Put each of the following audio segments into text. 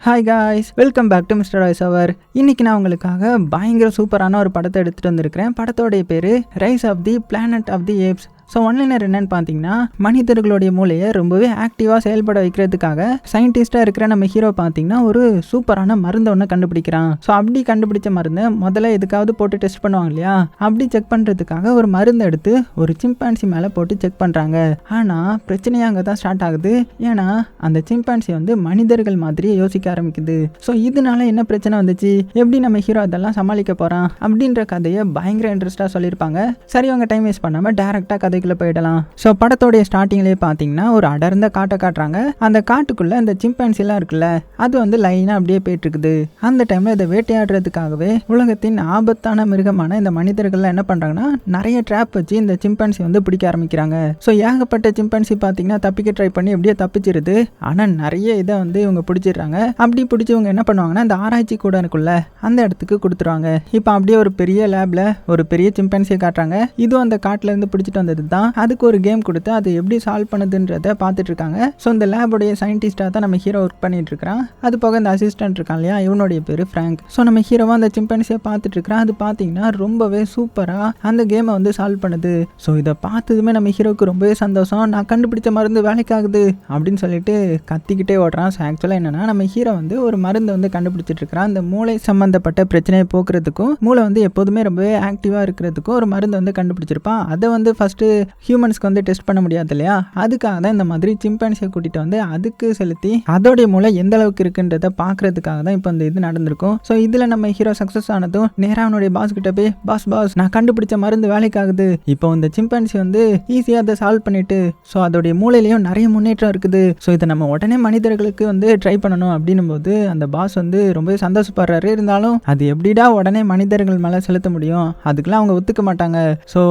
Hi guys, welcome back to Mr voice over. இன்னைக்கு நான் உங்களுக்காக பயங்கர சூப்பரான ஒரு படத்தை எடுத்துகிட்டு வந்திருக்கிறேன். படத்தோடைய பேர் rise of the planet of the apes. So one liner என்னன்னு பார்த்தீங்கன்னா, மனிதர்களுடைய மூளையை ரொம்பவே ஆக்டிவாக செயல்பட வைக்கிறதுக்காக சயின்டிஸ்டாக இருக்கிற நம்ம ஹீரோ பார்த்தீங்கன்னா ஒரு சூப்பரான மருந்து ஒன்று கண்டுபிடிக்கிறான். ஸோ அப்படி கண்டுபிடிச்ச மருந்தை முதல்ல எதுக்காவது போட்டு டெஸ்ட் பண்ணுவாங்க இல்லையா, அப்படி செக் பண்ணுறதுக்காக ஒரு மருந்து எடுத்து ஒரு சிம்பான்சி மேலே போட்டு செக் பண்ணுறாங்க. ஆனால் பிரச்சனையாக அங்கே தான் ஸ்டார்ட் ஆகுது. ஏன்னா அந்த சிம்பான்சி வந்து மனிதர்கள் மாதிரி யோசிக்க ஆரம்பிக்குது. ஸோ இதனால என்ன பிரச்சனை வந்துச்சு, எப்படி நம்ம ஹீரோ அதெல்லாம் சமாளிக்க போகிறான் அப்படின்ற கதையை பயங்கர இன்ட்ரெஸ்டாக சொல்லியிருப்பாங்க. சரி, அவங்க டைம் வேஸ்ட் பண்ணாமல் டேரெக்டாக கதைக்குள்ளே போயிடலாம். ஸோ படத்தோடைய ஸ்டார்டிங்லேயே பார்த்தீங்கன்னா ஒரு அடர்ந்த காட்டை காட்டுறாங்க. அந்த காட்டுக்குள்ளே இந்த சிம்பான்சிலாம் இருக்குல்ல, அது வந்து லைனாக அப்படியே போயிட்டு இருக்குது. அந்த டைமில் இதை வேட்டையாடுறதுக்காகவே உலகத்தின் ஆபத்தான மிருகமான இந்த மனிதர்கள்லாம் என்ன பண்ணுறாங்கன்னா நிறைய ட்ராப் வச்சு இந்த சிம்பான்சி வந்து பிடிக்க ஆரம்பிக்கிறாங்க. ஸோ ஏகப்பட்ட சிம்பான்சி பார்த்தீங்கன்னா தப்பிக்க ட்ரை பண்ணி எப்படியே தப்பிச்சிருது. ஆனால் நிறைய இதை வந்து இவங்க பிடிச்சிடுறாங்க. அப்படி பிடிச்சி இவங்க என்ன பண்ணுவாங்கன்னா இந்த ஆராய்ச்சி கூட இருக்குல்ல, அந்த இடத்துக்கு கொடுத்துருவாங்க. இப்போ அப்படியே ஒரு பெரிய லேப்ல ஒரு பெரிய சிம்பான்சியை காட்டுறாங்க. இதுவும் அந்த காட்டுல இருந்து பிடிச்சிட்டு வந்தது தான். அதுக்கு ஒரு கேம் கொடுத்து அது எப்படி சால்வ் பண்ணுதுன்றத பார்த்துட்டு இருக்காங்க. ஸோ இந்த லேபோடைய சயின்டிஸ்டாக தான் நம்ம ஹீரோ ஒர்க் பண்ணிட்டு இருக்கிறான். அது போக இந்த அசிஸ்டன்ட் இருக்கான் இல்லையா, இவனுடைய பேர் ஃப்ராங்க். ஸோ நம்ம ஹீரோவா அந்த சிம்பான்சியை பார்த்துட்டு இருக்கிறான். அது பார்த்தீங்கன்னா ரொம்பவே சூப்பராக அந்த கேமை வந்து சால்வ் பண்ணுது. ஸோ இதை பார்த்ததுமே நம்ம ஹீரோவுக்கு ரொம்பவே சந்தோஷம். நான் கண்டுபிடிச்ச மருந்து வேலைக்காகுது அப்படின்னு சொல்லிட்டு கத்திக்கிட்டே ஓடுறான். ஸோ ஆக்சுவலாக என்னன்னா நம்ம ஹீரோ வந்து ஒரு மருந்து வந்து கண்டுபிடிச்சிட்டு இருக்கிறான். அந்த மூளை சம்பந்தப்பட்ட பிரச்சனையை போக்குறதுக்கும் மூளை வந்து எப்போதுமே ரொம்பவே ஆக்டிவாக இருக்கிறதுக்கும் ஒரு மருந்து வந்து கண்டுபிடிச்சிருப்பான். அதை வந்து ஃபர்ஸ்ட் ஹியூமன்ஸ்க்கு வந்து டெஸ்ட் பண்ண முடியாது இல்லையா, அதுக்காக தான் இந்த மாதிரி சிம்பான்சியை கூட்டிட்டு வந்து அதுக்கு செலுத்தி அதோடைய மூளை எந்த அளவுக்கு இருக்குன்றத பார்க்கறதுக்காக தான் இப்போ இந்த இது நடந்திருக்கும். ஸோ இதில் நம்ம ஹீரோ சக்ஸஸ் ஆனதும் நேராக அவனுடைய பாஸ் கிட்ட போய், பாஸ் நான் கண்டுபிடிச்ச மருந்து வேலைக்காகுது. இப்போ இந்த சிம்பான்சி வந்து ஈஸியாக அதை சால்வ் பண்ணிட்டு ஸோ அதோடைய மூளையிலையும் நிறைய முன்னேற்றம் இருக்குது. ஸோ இதை நம்ம உடனே மனிதர்களுக்கு வந்து ட்ரை பண்ணணும் அப்படின்னும் போது அந்த பாஸ் வந்து ரொம்பவே சந்தோஷப்படுறாரு. இருந்தாலும் அது எப்படிடா உடனே மனிதர்கள் மேலே செலுத்த முடியும், அதுக்கெல்லாம் அவங்க ஒத்துக்க மாட்டாங்க. ஸோ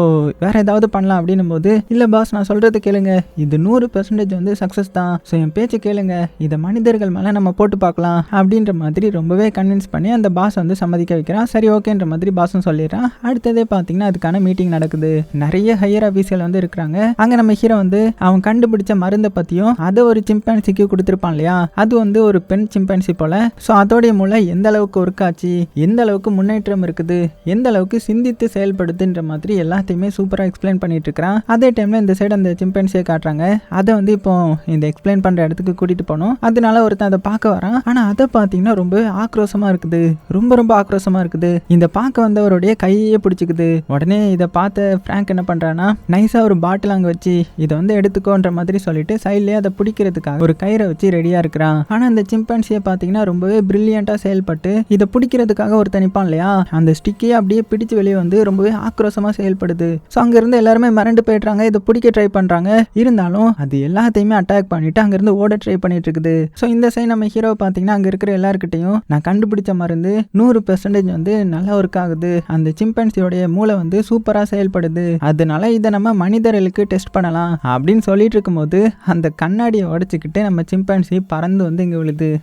வேற ஏதாவது பண்ணலாம் அப்படின்னும் போது, இல்லை பாஸ் நான் சொல்றது கேளுங்க, இது 100% வந்து சக்ஸஸ் தான். ஸோ என் பேச்சு கேளுங்க, இதை மனிதர்கள் மேலே நம்ம போட்டு பார்க்கலாம் அப்படின்ற மாதிரி ரொம்பவே கன்வின்ஸ் பண்ணி அந்த பாஸ் வந்து சம்மதிக்க வைக்கிறான். சரி ஓகேன்ற மாதிரி பாஸும் சொல்லிடுறான். அடுத்ததே பார்த்தீங்கன்னா அதுக்கான மீட்டிங் நடக்குது. நிறைய ஹையர் ஆஃபீஸியல் வந்து இருக்கிறாங்க. அங்கே நம்ம ஹீரோ வந்து அவன் கண்டுபிடிச்ச மருந்தை பற்றியும் அதை ஒரு சிம்பான்சிக்கு கொடுத்துருப்பான் இல்லையா, அது வந்து ஒரு பெண் சிம்பான்சி போல. ஸோ அதோடைய மூளை எந்த அளவுக்கு ஒர்க் ஆச்சு, எந்த அளவுக்கு முன்னேற்றம் இருக்குது, எந்த அளவுக்கு சிந்தித்து செயல்படுதுன்ற மாதிரி எல்லாத்தையுமே சூப்பராக எக்ஸ்பிளைன் பண்ணிட்டு இருக்கிறான். அதே டைம்ல இந்த சைடு அந்த சிம்பான்சியை காட்டுறாங்க. அதை வந்து இப்போ இந்த எக்ஸ்பிளைன் பண்ற இடத்துக்கு கூட்டிட்டு போனோம். அதனால ஒருத்தன் அதை பார்க்க வரான். ஆனா அதை பார்த்தீங்கன்னா ரொம்ப ஆக்ரோஷமா இருக்குது, ரொம்ப ஆக்ரோஷமா இருக்குது. இந்த பார்க்க வந்தவருடைய கையே பிடிச்சிக்குது. உடனே இதை பார்த்த ஃப்ராங்க் என்ன பண்றான்னா நைஸா ஒரு பாட்டில் அங்கே வச்சு இதை வந்து எடுத்துக்கோன்ற மாதிரி சொல்லிட்டு சைட்லேயே அதை பிடிக்கிறதுக்காக ஒரு கயிறை வச்சு ரெடியா இருக்கிறான். ஆனா இந்த சிம்பான்சியை பார்த்தீங்கன்னா ரொம்பவே பிரில்லியண்டா செயல்பட்டு இதை பிடிக்கிறதுக்காக ஒரு தனிப்பான் இல்லையா, அந்த ஸ்டிக்கையே அப்படியே பிடிச்சு வெளியே வந்து ரொம்பவே ஆக்ரோஷமா செயல்படுது. ஸோ அங்க இருந்து எல்லாருமே மறந்து போயிடுறாங்க. இதை பிடிக்க ட்ரை பண்றாங்க. இருந்தாலும் அது எல்லாத்தையுமே அட்டாக் பண்ணிட்டு அங்கிருந்து ஓட ட்ரை பண்ணிட்டு இருக்குது. ஸோ இந்த சைடு நம்ம ஹீரோ பார்த்தீங்கன்னா அங்க இருக்கிற எல்லாருக்கிட்டையும் நான் கண்டுபிடிச்ச மருந்து 100% வந்து நல்லா ஒர்க் ஆகுது, அந்த சிம்பான்சியோடைய மூளை வந்து சூப்பரா செயல்படுது, அதனால இதை நம்ம மனிதர்களுக்கு டெஸ்ட் பண்ணலாம் அப்படின்னு சொல்லிட்டு இருக்கும்போது அந்த கண்ணாடியை உடைச்சிக்கிட்டு நம்ம சிம்பான்சி பறந்து வந்து இங்க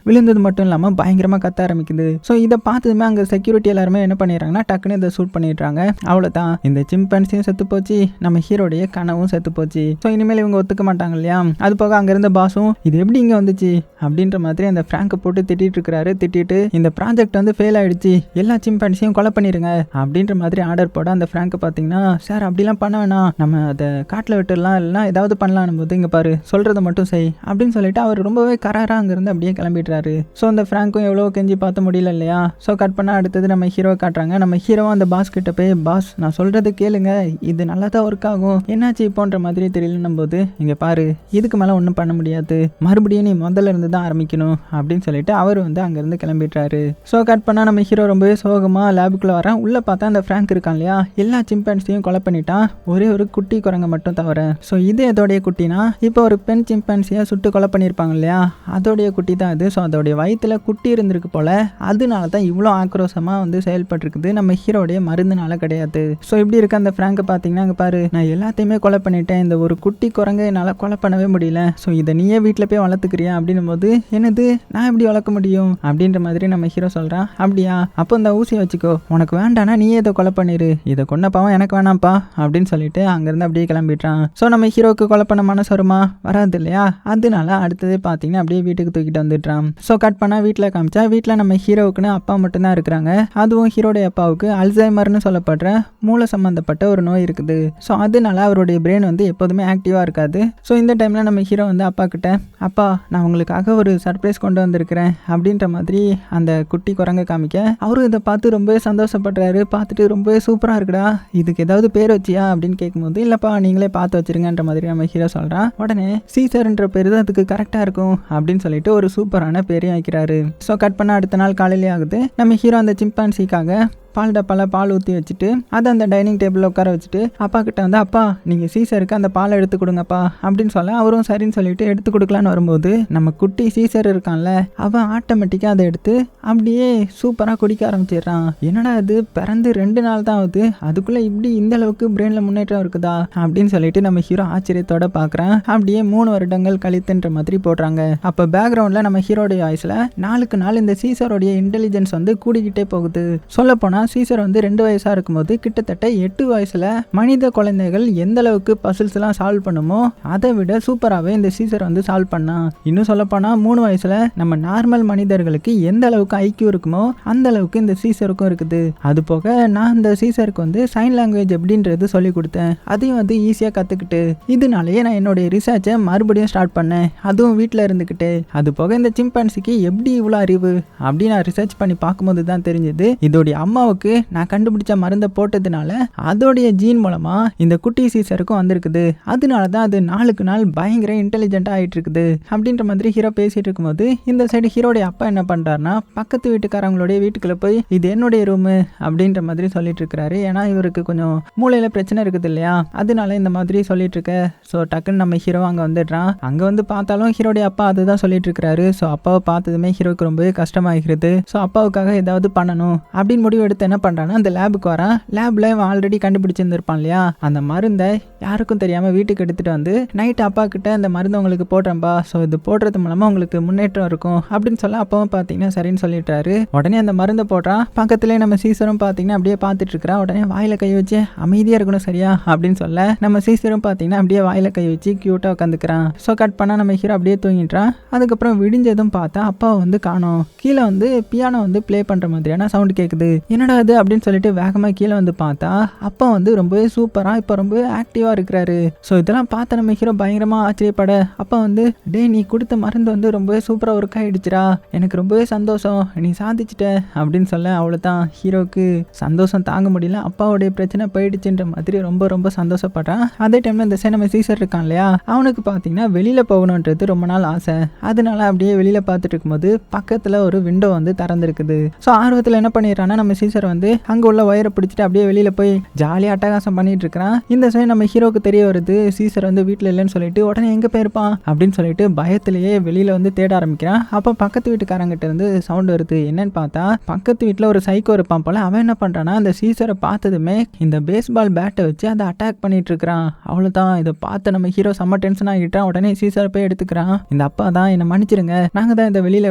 விழுந்தது மட்டும் இல்லாம பயங்கரமா கத்த ஆரம்பிக்குது. ஸோ இதை பார்த்ததுமே அங்க செக்யூரிட்டி எல்லாருமே என்ன பண்ணிடுறாங்கன்னா டக்குன்னு இதை ஷூட் பண்ணிடுறாங்க. அவ்வளவுதான், இந்த சிம்பான்சியும் செத்து போச்சு, நம்ம ஹீரோடைய கனவும் செத்து போச்சு. ஸோ இனிமேல் இவங்க ஒத்துக்க மாட்டாங்க இல்லையா. அது போக அங்க இருந்த பாஸும் இது எப்படி இங்க வந்துச்சு அப்படின்ற மாதிரி அந்த ஃப்ராங்கை போட்டு திட்டிட்டு இருக்கிறாரு. திட்டிட்டு இந்த ப்ராஜெக்ட் வந்து ஃபெயில் ஆயிடுச்சு, எல்லா சிம்பான்சியும் கொலை பண்ணிருங்க அப்படின்ற மாதிரி ஆர்டர் போட அந்த ஃப்ராங்கை பார்த்தீங்கன்னா சார் அப்படிலாம் பண்ண வேணாம், நம்ம அதை காட்டில் விட்டுடலாம், இல்லைன்னா ஏதாவது பண்ணலாம் போது இங்க பாரு சொல்றதை மட்டும் செய் அப்படின்னு சொல்லிட்டு அவர் ரொம்பவே கராரா அங்கிருந்து அப்படியே கிளம்பிடுறாரு. ஸோ அந்த ஃப்ராங்க்கும் எவ்வளோ கெஞ்சி பார்த்து முடியல இல்லையா. ஸோ கட் பண்ணா அடுத்தது நம்ம ஹீரோ காட்டுறாங்க. நம்ம ஹீரோவும் அந்த பாஸ் கிட்ட போய், பாஸ் நான் சொல்றது கேளுங்க, இது நல்லா தான் ஒர்க் ஆகும், என்னாச்சு இப்போன்ற மாதிரி தெரியலன்னும் போது இங்க பாரு இதுக்கு மேல ஒன்றும் பண்ண முடியாது, மறுபடியும் நீ முதல்ல இருந்து தான் ஆரம்பிக்கணும் அப்படின்னு சொல்லிட்டு அவர் வந்து அங்கிருந்து கிளம்பிடுறாரு. ஸோ கட் பண்ணா நம்ம ஹீரோ ரொம்பவே சோகமா லேபுக்குள்ள வரான். உள்ள பார்த்தா அந்த ஃப்ராங்க் இருக்கான் இல்லையா, எல்லா சிம்பான்சியும் கொலை பண்ணிட்டான், ஒரே ஒரு குட்டி குரங்க மட்டும் தவிர. ஸோ இது அதோடைய குட்டினா இப்போ ஒரு பெண் சிம்பான்சியை சுட்டு கொலை பண்ணியிருப்பாங்க இல்லையா, அதோடைய குட்டி தான் அது. ஸோ அதோடைய வயிற்றுல குட்டி இருந்திருக்கு போல, அதனால தான் இவ்வளோ ஆக்ரோஷமா வந்து செயல்பட்டு இருக்குது, நம்ம ஹீரோடைய மருந்துனால கிடையாது. ஸோ இப்படி இருக்க அந்த ஃப்ராங்கை பார்த்தீங்கன்னா அங்கே பாரு நான் எல்லாத்தையுமே கொலை பண்ணிட்டேன், இந்த ஒரு குட்டி குரங்கை என்னால் கொலை பண்ணவே முடியல, ஸோ இதை நீயே வீட்டில் போய் வளர்த்துக்கிறியா அப்படின்னும் போது என்னது நான் எப்படி வளர்க்க முடியும் அப்படின்ற மாதிரி நம்ம ஹீரோ சொல்கிறான். அப்படியா, அப்போ இந்த ஊசியை வச்சுக்கோ, உனக்கு வேண்டானா நீயே இதை கொலை பண்ணிடு, இதை கொன்னப்பாவும் எனக்கு வேணாம்ப்பா அப்படின்னு சொல்லிட்டு அங்கேருந்து அப்படியே கிளம்பிட்டான். ஸோ நம்ம ஹீரோக்கு கொலை பண்ண மனசு வருமா, வராது இல்லையா, அதனால அடுத்ததே பார்த்தீங்கன்னா அப்படியே வீட்டுக்கு தூக்கிட்டு வந்துட்டான். ஸோ கட் பண்ணால் வீட்டில் காமிச்சா வீட்டில் நம்ம ஹீரோவுக்குன்னு அப்பா மட்டும்தான் இருக்கிறாங்க. அதுவும் ஹீரோடைய அப்பாவுக்கு அல்சைமர்னு சொல்லப்படுற மூளை சம்மந்தப்பட்ட ஒரு நோய் இருக்குது. ஸோ அதனால அவருடைய பிரெயின் வந்து எப்போதுமே ஆக்டிவாக இருக்காது. ஸோ இந்த டைமில் நம்ம ஹீரோ வந்து அப்பா கிட்ட, அப்பா நான் உங்களுக்காக ஒரு சர்ப்ரைஸ் கொண்டு வந்திருக்கிறேன் அப்படின்ற மாதிரி அந்த குட்டி குரங்கை காமிக்க அவரும் இதை பார்த்து ரொம்பவே சந்தோஷப்படுறாரு. பார்த்துட்டு ரொம்பவே சூப்பராக இருக்குடா, இதுக்கு ஏதாவது பேர் வச்சியா அப்படின்னு கேட்கும்போது இல்லைப்பா நீங்களே பார்த்து வச்சிருங்கன்ற மாதிரி நம்ம ஹீரோ சொல்கிறான். உடனே சீசர்ன்ற பேர் தான் அதுக்கு கரெக்டாக இருக்கும் அப்படின்னு சொல்லிட்டு ஒரு சூப்பரான பேரையும் வைக்கிறாரு. ஸோ கட் பண்ண அடுத்த நாள் காலையிலே ஆகுது. நம்ம ஹீரோ அந்த சிம்பான்சிக்காக பால் டப்பால பால் ஊற்றி வச்சுட்டு அதை அந்த டைனிங் டேபிளில் உட்கார வச்சுட்டு அப்பா கிட்ட வந்து, அப்பா நீங்கள் சீசருக்கு அந்த பாலை எடுத்து கொடுங்கப்பா அப்படின்னு சொல்ல அவரும் சரின்னு சொல்லிட்டு எடுத்து கொடுக்கலான்னு வரும்போது நம்ம குட்டி சீசர் இருக்கான்ல அவன் ஆட்டோமேட்டிக்காக அதை எடுத்து அப்படியே சூப்பராக குடிக்க ஆரம்பிச்சிடுறான். என்னடா இது பிறந்து 2 நாள் தான் ஆகுது, அதுக்குள்ளே இப்படி இந்த அளவுக்கு பிரெயினில் முன்னேற்றம் இருக்குதா அப்படின்னு சொல்லிட்டு நம்ம ஹீரோ ஆச்சரியத்தோட பார்க்குறான். அப்படியே 3 வருடங்கள் கழித்துன்ற மாதிரி போடுறாங்க. அப்போ பேக்ரவுண்டில் நம்ம ஹீரோடைய வாய்ஸில் நாளுக்கு நாள் இந்த சீசருடைய இன்டெலிஜென்ஸ் வந்து கூடிக்கிட்டே போகுது. சொல்லப்போனால் சீசர் வந்து 2 வயசா இருக்கும்போது கிட்டத்தட்ட 8 வயசுல மனித குழந்தைகள் எந்த அளவுக்கு பசில்ஸ் எல்லாம் சால்வ் பண்ணுமோ அதை விட சூப்பராகவே இந்த சீசர் வந்து சால்வ் பண்ணான். இன்னும் சொல்லப்போனா 3 வயசுல நம்ம நார்மல் மனிதர்களுக்கு எந்த அளவுக்கு ஐக்கியூ இருக்குமோ அந்த அளவுக்கு இந்த சீசருக்கும் இருக்குது. அது போக நான் இந்த சீசருக்கு வந்து சைன் லாங்குவேஜ் எப்படின்றது சொல்லி கொடுத்தேன், அதையும் வந்து ஈஸியாக கற்றுக்கிட்டு இதனாலேயே நான் என்னுடைய ரிசர்ச்சை மறுபடியும் ஸ்டார்ட் பண்ணேன், அதுவும் வீட்டில் இருந்துக்கிட்டு. அது போக இந்த சிம்பான்சிக்கு எப்படி இவ்வளோ அறிவு அப்படின்னு நான் ரிசர்ச் பண்ணி பார்க்கும்போது தான் தெரிஞ்சது, இதோடைய அம்மா நான் கண்டுபிடிச்ச மருந்தை போட்டதுனால அதோடைய ஜீன் மூலமா இந்த குட்டி சீசருக்கும் வந்திருக்குது, அதனால தான் அது நாளுக்கு நாள் பயங்கர இன்டெலிஜென்ட்டா ஆயிட்டு இருக்குது அப்படின்ற மாதிரி ஹீரோ பேசிட்டு இருக்கும்போது இந்த சைடு ஹீரோடைய அப்பா என்ன பண்றாருன்னா பக்கத்து வீட்டுக்காரங்களுடைய வீட்டுக்குள்ள போய் இது என்னுடைய ரூமு அப்படின்ற மாதிரி சொல்லிட்டு இருக்கிறாரு. ஏன்னா இவருக்கு கொஞ்சம் மூளையில பிரச்சனை இருக்குது இல்லையா, அதனால இந்த மாதிரி சொல்லிட்டு இருக்க. ஸோ டக்குன்னு நம்ம ஹீரோ அங்கே வந்துடுறான். அங்கே வந்து பார்த்தாலும் ஹீரோடைய அப்பா அதுதான் சொல்லிட்டு இருக்கிறாரு. ஸோ அப்பாவை பார்த்ததுமே ஹீரோக்கு ரொம்பவே கஷ்டமாகிறது. ஸோ அப்பாவுக்காக ஏதாவது பண்ணணும் அப்படின்னு முடிவு எடுத்து என்ன பண்றான்னா அந்த லேபுக்கு வரான். லேப்ல ஆல்ரெடி கண்டுபிடிச்சிருந்திருப்பான் இல்லையா, அந்த மருந்தை யாருக்கும் தெரியாம வீட்டுக்கு எடுத்துட்டு வந்து நைட் அப்பா கிட்ட அந்த மருந்து உங்களுக்கு போடுறேன்பா, ஸோ இது போடுறது மூலமா உங்களுக்கு முன்னேற்றம் இருக்கும் அப்படின்னு சொல்ல அப்பாவும் பார்த்தீங்கன்னா சரின்னு சொல்லிட்டாரு. உடனே அந்த மருந்தை போடுறான். பக்கத்துலேயே நம்ம சீசரும் பார்த்தீங்கன்னா அப்படியே பார்த்துட்டு இருக்கிறா. உடனே வாயில கை வச்சு அமைதியா இருக்கணும் சரியா அப்படின்னு சொல்ல நம்ம சீசரும் பார்த்தீங்கன்னா அப்படியே வாயில கை வச்சு கியூட்டா உட்காந்துக்கிறான். ஸோ கட் பண்ணா நம்ம ஹீரோ அப்படியே தூங்கிட்டான். அதுக்கப்புறம் விடிஞ்சதும் பார்த்தா அப்பாவை வந்து காணோம். கீழே வந்து பியானோ வந்து ப்ளே பண்ற மாதிரியான சவுண்ட் கேட்குது. என்னடா அது அப்படின்னு சொல்லிட்டு வேகமாக கீழே வந்து பார்த்தா அப்பா வந்து ரொம்பவே சூப்பராக இப்போ ரொம்பவே ஆக்டிவாக இருக்கிறாரு. ஸோ இதெல்லாம் பார்த்த நம்ம ஹீரோ பயங்கரமாக ஆச்சரியப்பட அப்பா வந்து, டே நீ கொடுத்த மருந்து வந்து ரொம்பவே சூப்பராக ஒர்க் ஆகிடுச்சுரா, எனக்கு ரொம்பவே சந்தோஷம், நீ சாதிச்சிட்ட அப்படின்னு சொல்ல அவ்வளோதான் ஹீரோக்கு சந்தோஷம் தாங்க முடியல. அப்பாவுடைய பிரச்சனை போயிடுச்சுன்ற மாதிரி ரொம்ப ரொம்ப சந்தோஷப்படுறான். அதே டைமில் இந்த சைடு நம்ம சீசர் இருக்கான் இல்லையா, அவனுக்கு பார்த்தீங்கன்னா வெளியில் போகணுன்றது ரொம்ப நாள் ஆசை. அதனால அப்படியே வெளியில் பார்த்துட்டு இருக்கும்போது பக்கத்தில் ஒரு விண்டோ வந்து திறந்துருக்குது. ஸோ ஆர்வத்தில் என்ன பண்ணிடுறான்னா நம்ம சீசர் வந்து அங்கே உள்ள ஒயரை பிடிச்சிட்டு அப்படியே வெளியில் போய் ஜாலியாக அட்டகாசம் பண்ணிட்டு இருக்கிறான். இந்த சைடு நம்ம ஹீரோக்கு தெரிய வருது சீசர் வந்து வீட்டில் இல்லைன்னு சொல்லிட்டு உடனே எங்கே போயிருப்பான் அப்படின்னு சொல்லிட்டு பயத்திலேயே வெளியில் வந்து தேட ஆரம்பிக்கிறான். அப்போ பக்கத்து வீட்டுக்காரங்கிட்ட இருந்து சவுண்ட் வருது. என்னன்னு பார்த்தா பக்கத்து வீட்டில் ஒரு சைக்கோ இருப்பான் போல. அவன் என்ன பண்ணுறான்னா அந்த சீசரை பார்த்ததுமே இந்த பேஸ்பால் பேட்டை வச்சு அதை அட்டாக் பண்ணிட்டு இருக்கிறான். அவ்வளோதான், இதை பார்த்து நம்ம ஹீரோ செம்ம டென்ஷன் ஆகிட்டான். உடனே சீசரை போய் எடுத்துக்கிறான். இந்த அப்பா தான் என்னை மன்னிச்சிருங்க, நாங்கள் தான் இதை வெளியில்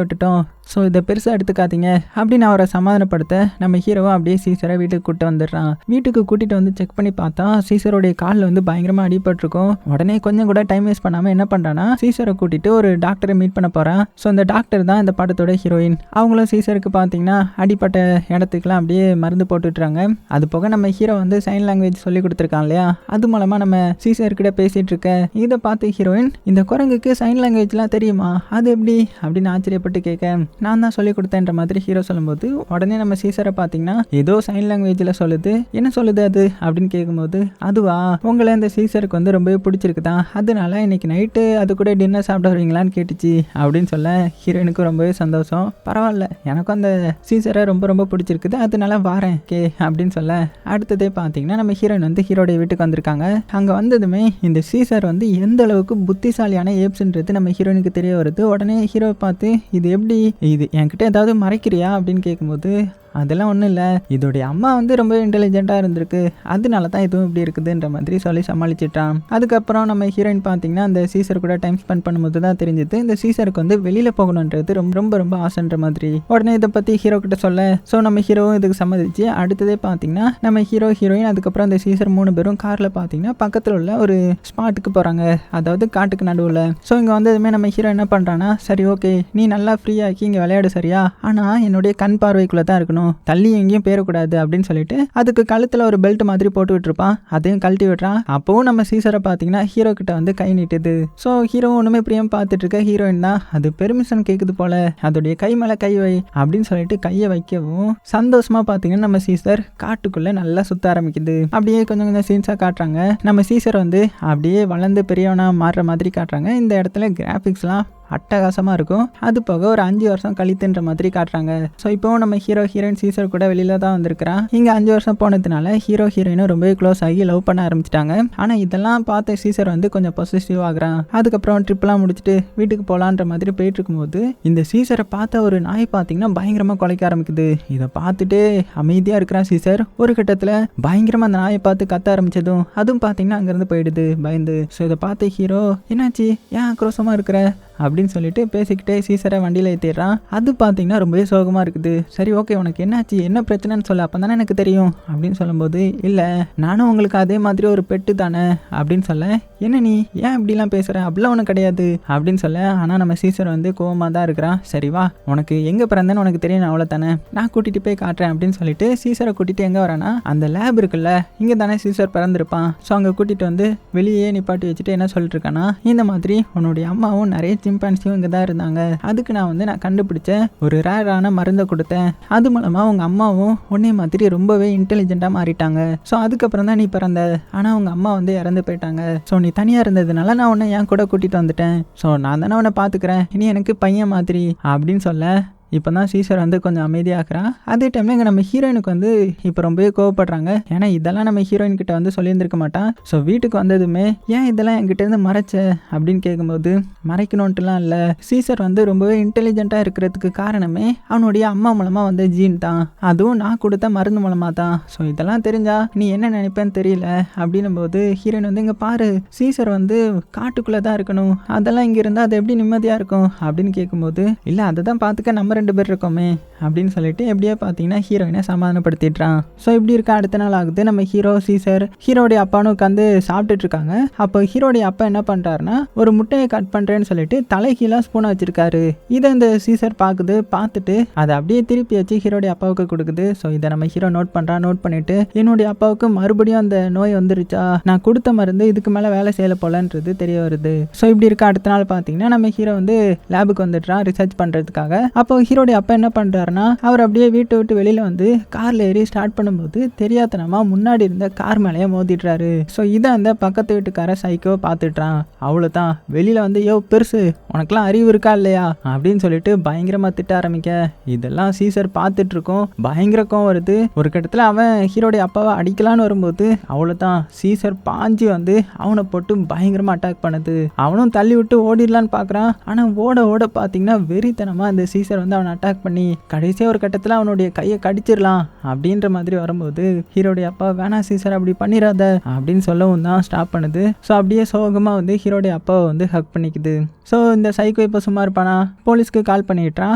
விட்டுட்டோம், ஸோ இதை பெருசாக எடுத்துக்காதீங்க அப்படின்னு அவரை சமாதானப்படுத்த நம்ம ஹீரோவை அப்படியே சீசரை வீட்டுக்கு கூப்பிட்டு வந்துடுறான். வீட்டுக்கு கூட்டிகிட்டு வந்து செக் பண்ணி பார்த்தா சீசருடைய காலில் வந்து பயங்கரமாக அடிபட்டிருக்கும். உடனே கொஞ்சம் கூட டைம் வேஸ்ட் பண்ணாமல் என்ன பண்ணுறான்னா சீசரை கூட்டிட்டு ஒரு டாக்டரை மீட் பண்ண போகிறான். ஸோ அந்த டாக்டர் தான் இந்த படத்தோட ஹீரோயின். அவங்களும் சீசருக்கு பார்த்தீங்கன்னா அடிப்பட்ட இடத்துக்குலாம் அப்படியே மருந்து போட்டுட்றாங்க. அது போக நம்ம ஹீரோ வந்து சைன் லாங்குவேஜ் சொல்லி கொடுத்துருக்கான் இல்லையா, அது மூலமாக நம்ம சீசர்கிட்ட பேசிகிட்டு இருக்க. இதை பார்த்து ஹீரோயின், இந்த குரங்குக்கு சைன் லாங்குவேஜ்லாம் தெரியுமா, அது எப்படி அப்படின்னு ஆச்சரியப்பட்டு கேட்க, நான் தான் சொல்லி கொடுத்தேன்ற மாதிரி ஹீரோ சொல்லும்போது உடனே நம்ம சீசரை பார்த்தீங்கன்னா ஏதோ சைன் லாங்குவேஜில் சொல்லுது. என்ன சொல்லுது அது அப்படின்னு கேட்கும்போது, அதுவா உங்களை இந்த சீசருக்கு வந்து ரொம்பவே பிடிச்சிருக்குதான், அதனால இன்னைக்கு நைட்டு அது கூட டின்னர் சாப்பிட வருவீங்களான்னு கேட்டுச்சு அப்படின்னு சொல்ல ஹீரோயினுக்கு ரொம்பவே சந்தோஷம். பரவாயில்ல, எனக்கும் அந்த சீசரை ரொம்ப ரொம்ப பிடிச்சிருக்குது, அதனால வாரேன் கே அப்படின்னு சொல்ல அடுத்ததே பார்த்தீங்கன்னா நம்ம ஹீரோயின் வந்து ஹீரோடைய வீட்டுக்கு வந்திருக்காங்க. அங்கே வந்ததுமே இந்த சீசர் வந்து எந்த அளவுக்கு புத்திசாலியான ஏப்ஸ்ன்றது நம்ம ஹீரோயினுக்கு தெரிய வருது. உடனே ஹீரோவை பார்த்து, இது எப்படி, இது என்கிட்ட ஏதாவது மறைக்கிறியா அப்படின்னு கேட்கும்போது அதெல்லாம் ஒன்றும் இல்லை, இதோடைய அம்மா வந்து ரொம்ப இன்டெலிஜென்ட்டாக இருந்திருக்கு, அதனால தான் இதுவும் இப்படி இருக்குதுன்ற மாதிரி சொல்லி சமாளிச்சிட்டான். அதுக்கப்புறம் நம்ம ஹீரோயின் பார்த்தீங்கன்னா அந்த சீசர் கூட டைம் ஸ்பெண்ட் பண்ணும்போது தான் தெரிஞ்சது இந்த சீசருக்கு வந்து வெளியில் போகணுன்றது ரொம்ப ரொம்ப ரொம்ப ஆசைன்ற மாதிரி. உடனே இதை பற்றி ஹீரோ கிட்ட சொல்ல ஸோ நம்ம ஹீரோவும் இதுக்கு சம்மதிச்சு அடுத்ததே பார்த்தீங்கன்னா நம்ம ஹீரோ ஹீரோயின் அதுக்கப்புறம் அந்த சீசர் 3 பேரும் காரில் பார்த்தீங்கன்னா பக்கத்தில் உள்ள ஒரு ஸ்பாட்டுக்கு போகிறாங்க, அதாவது காட்டுக்கு நடுவில். ஸோ இங்கே வந்ததுமே நம்ம ஹீரோ என்ன பண்ணுறான்னா, சரி ஓகே நீ நல்லா ஃப்ரீயாக்கி இங்கே விளையாடு சரியா, ஆனால் என்னுடைய கண் பார்வைக்குள்ளே தான் இருக்கணும், தள்ளி எங்கேயும் போயிடக்கூடாது அப்படின்னு சொல்லிட்டு அதுக்கு கழுத்தில் ஒரு பெல்ட் மாதிரி போட்டு விட்டுருப்பான், அதையும் கழட்டி விட்டுறான். அப்போவும் நம்ம சீசரை பார்த்தீங்கன்னா ஹீரோ கிட்ட வந்து கை நீட்டுது. ஸோ ஹீரோ ஒன்றுமே பிரியம் பார்த்துட்டு இருக்க ஹீரோயின் தான் அது பெர்மிஷன் கேட்குது போல, அதோடைய கை மேலே கை வை அப்படின்னு சொல்லிட்டு கையை வைக்கவும் சந்தோஷமா பார்த்தீங்கன்னா நம்ம சீசர் காட்டுக்குள்ளே நல்லா சுத்த ஆரம்பிக்குது. அப்படியே கொஞ்சம் கொஞ்சம் சீன்ஸாக காட்டுறாங்க. நம்ம சீசர் வந்து அப்படியே வளர்ந்து பெரியவனா மாறுற மாதிரி காட்டுறாங்க. இந்த இடத்துல கிராஃபிக்ஸ்லாம் அட்டகாசமாக இருக்கும். அது போக ஒரு 5 வருஷம் கழித்துன்ற மாதிரி காட்டுறாங்க. ஸோ இப்போவும் நம்ம ஹீரோ ஹீரோயின் சீசர் கூட வெளியில தான் வந்திருக்கிறான். இங்கே 5 வருஷம் போனதுனால ஹீரோ ஹீரோயினும் ரொம்பவே க்ளோஸ் ஆகி லவ் பண்ண ஆரம்பிச்சிட்டாங்க. ஆனால் இதெல்லாம் பார்த்த சீசர் வந்து கொஞ்சம் பொசசிவ் ஆகுறான். அதுக்கப்புறம் ட்ரிப்லாம் முடிச்சுட்டு வீட்டுக்கு போகலான்ற மாதிரி போயிட்டு இருக்கும்போது இந்த சீசரை பார்த்த ஒரு நாய் பார்த்தீங்கன்னா பயங்கரமாக குலைக்க ஆரம்பிக்குது. இதை பார்த்துட்டு அமைதியாக இருக்கிறான் சீசர். ஒரு கட்டத்தில் பயங்கரமாக அந்த நாயை பார்த்து கத்த ஆரம்பிச்சதும் அதுவும் பார்த்தீங்கன்னா அங்கேருந்து போயிடுது பயந்து. ஸோ இதை பார்த்த ஹீரோ என்னாச்சு ஏன் ஆக்ரோஷமாக இருக்கிற அப்படின்னு சொல்லிட்டு பேசிக்கிட்டே சீசரை வண்டியில் ஏற்றிடுறான். அது பார்த்தீங்கன்னா ரொம்பவே சோகமாக இருக்குது. சரி ஓகே உனக்கு என்னாச்சு என்ன பிரச்சனைன்னு சொல்ல, அப்போ தானே எனக்கு தெரியும் அப்படின்னு சொல்லும்போது, இல்லை நானும் உங்களுக்கு அதே மாதிரி ஒரு பெட்டு தானே அப்படின்னு சொல்ல, என்ன நீ ஏன் இப்படிலாம் பேசுகிற, அப்படிலாம் ஒன்றும் கிடையாது அப்படின்னு சொல்ல. ஆனால் நம்ம சீசர் வந்து கோவமாக தான் இருக்கிறான். சரி வா உனக்கு எங்கே பிறந்தேன்னு உனக்கு தெரியும் அவ்வளோ தானே, நான் கூட்டிகிட்டு போய் காட்டுறேன் அப்படின்னு சொல்லிட்டு சீசரை கூட்டிகிட்டு எங்கே வரானா அந்த லேப் இருக்குல்ல, இங்கே தானே சீசர் பிறந்திருப்பான். ஸோ அங்கே கூட்டிகிட்டு வந்து வெளியே நிப்பாட்டி வச்சுட்டு என்ன சொல்லிட்டு இருக்கானா, இந்த மாதிரி உன்னுடைய அம்மாவும் நிறைய சிம்பான்சியும் இங்கே தான் இருந்தாங்க, அதுக்கு நான் கண்டுபிடிச்ச ஒரு ரேரான மருந்தை கொடுத்தேன், அது மூலமாக உங்கள் அம்மாவும் உன்னை மாதிரி ரொம்பவே இன்டெலிஜென்ட்டாக மாறிட்டாங்க. ஸோ அதுக்கப்புறம் தான் நீ பிறந்த, ஆனால் உங்கள் அம்மா வந்து இறந்து போயிட்டாங்க. ஸோ நீ தனியாக இருந்ததுனால நான் உன்னை என் கூட கூட்டிகிட்டு வந்துட்டேன். ஸோ நான் தானே உன்னை பார்த்துக்கிறேன், இனி எனக்கு பையன் மாதிரி அப்படின்னு சொல்ல இப்போ தான் சீசர் வந்து கொஞ்சம் அமைதியாகிறான். அதே டைமில் இங்கே நம்ம ஹீரோயினுக்கு வந்து இப்போ ரொம்பவே கோவப்படுறாங்க. ஏன்னா இதெல்லாம் நம்ம ஹீரோயின் கிட்ட வந்து சொல்லியிருந்திருக்க மாட்டான். ஸோ வீட்டுக்கு வந்ததுமே ஏன் இதெல்லாம் என்கிட்டேருந்து மறைச்ச அப்படின்னு கேட்கும்போது, மறைக்கணுன்ட்டுலாம் இல்லை, சீசர் வந்து ரொம்பவே இன்டெலிஜென்ட்டாக இருக்கிறதுக்கு காரணமே அவனுடைய அம்மா மூலமாக வந்த ஜீன் தான், அதுவும் நான் கொடுத்த மருந்து மூலமாக தான். ஸோ இதெல்லாம் தெரிஞ்சா நீ என்ன நினைப்பேன்னு தெரியல அப்படின்னும் போது ஹீரோயின் வந்து இங்கே பாரு சீசர் வந்து காட்டுக்குள்ளே தான் இருக்கணும், அதெல்லாம் இங்கே இருந்தால் அது எப்படி நிம்மதியாக இருக்கும் அப்படின்னு கேட்கும்போது, இல்லை அதை தான் பார்த்துக்க நம்ம 2 பேர் இருக்கோமே அப்படின்னு சொல்லிட்டு எப்படியே பார்த்தீங்கன்னா ஹீரோயினை சமாதானப்படுத்திடுறான். ஸோ இப்படி இருக்க அடுத்த நாள் ஆகுது. நம்ம ஹீரோ சீசர் ஹீரோடைய அப்பானும் உட்காந்து சாப்பிட்டுட்டு இருக்காங்க. அப்போ ஹீரோடைய அப்பா என்ன பண்ணுறாருன்னா ஒரு முட்டையை கட் பண்ணுறேன்னு சொல்லிட்டு தலைகீழாக ஸ்பூனை வச்சிருக்காரு. இதை இந்த சீசர் பார்க்குது. பார்த்துட்டு அதை அப்படியே திருப்பி வச்சு ஹீரோடைய அப்பாவுக்கு கொடுக்குது. ஸோ இதை நம்ம ஹீரோ நோட் பண்ணுறான். நோட் பண்ணிட்டு என்னுடைய அப்பாவுக்கு மறுபடியும் அந்த நோய் வந்துருச்சா, நான் கொடுத்த மருந்து இதுக்கு மேலே வேலை செய்யல போலன்றது தெரிய வருது. ஸோ இப்படி இருக்க அடுத்த நாள் பார்த்தீங்கன்னா நம்ம ஹீரோ வந்து லேபுக்கு வந்துடுறான் ரிசர்ச் பண்ணுறதுக்காக. அப்போ ஹீரோடைய அப்பா என்ன பண்ணுறாருன்னா அவர் அப்படியே வீட்டை விட்டு வெளியில் வந்து காரில் ஏறி ஸ்டார்ட் பண்ணும்போது தெரியாதனமாக முன்னாடி இருந்த கார் மேலேயே மோதிடுறாரு. ஸோ இதை அந்த பக்கத்து வீட்டுக்கார சைக்கோ பார்த்துட்றான். அவ்வளோதான் வெளியில் வந்து யோ பெருசு உனக்கெல்லாம் அறிவு இருக்கா இல்லையா அப்படின்னு சொல்லிட்டு பயங்கரமாக திட்ட ஆரம்பிக்க, இதெல்லாம் சீசர் பார்த்துட்டு இருக்கோம். பயங்கர கோவம் வருது. ஒரு கட்டத்தில் அவன் ஹீரோடைய அப்பாவை அடிக்கலான்னு வரும்போது அவ்வளோதான் சீசர் பாஞ்சி வந்து அவனை போட்டு பயங்கரமாக அட்டாக் பண்ணுது. அவனும் தள்ளி விட்டு ஓடிடலான்னு பார்க்குறான். ஆனால் ஓட ஓட பார்த்தீங்கன்னா வெறித்தனமாக அந்த சீசர் வந்து அவனை அட்டாக் பண்ணி கடைசியாக ஒரு கட்டத்தில் அவனுடைய கையை கடிச்சிடலாம் அப்படின்ற மாதிரி வரும்போது ஹீரோடைய அப்பா வேணா சீசர் அப்படி பண்ணிடாத அப்படின்னு சொல்லவும் தான் ஸ்டாப் பண்ணுது. ஸோ அப்படியே சோகமாக வந்து ஹீரோடைய அப்பாவை வந்து ஹக் பண்ணிக்குது. ஸோ இந்த சைக்கோ இப்போ சும்மா இருப்பானா, போலீஸ்க்கு கால் பண்ணிட்டான்.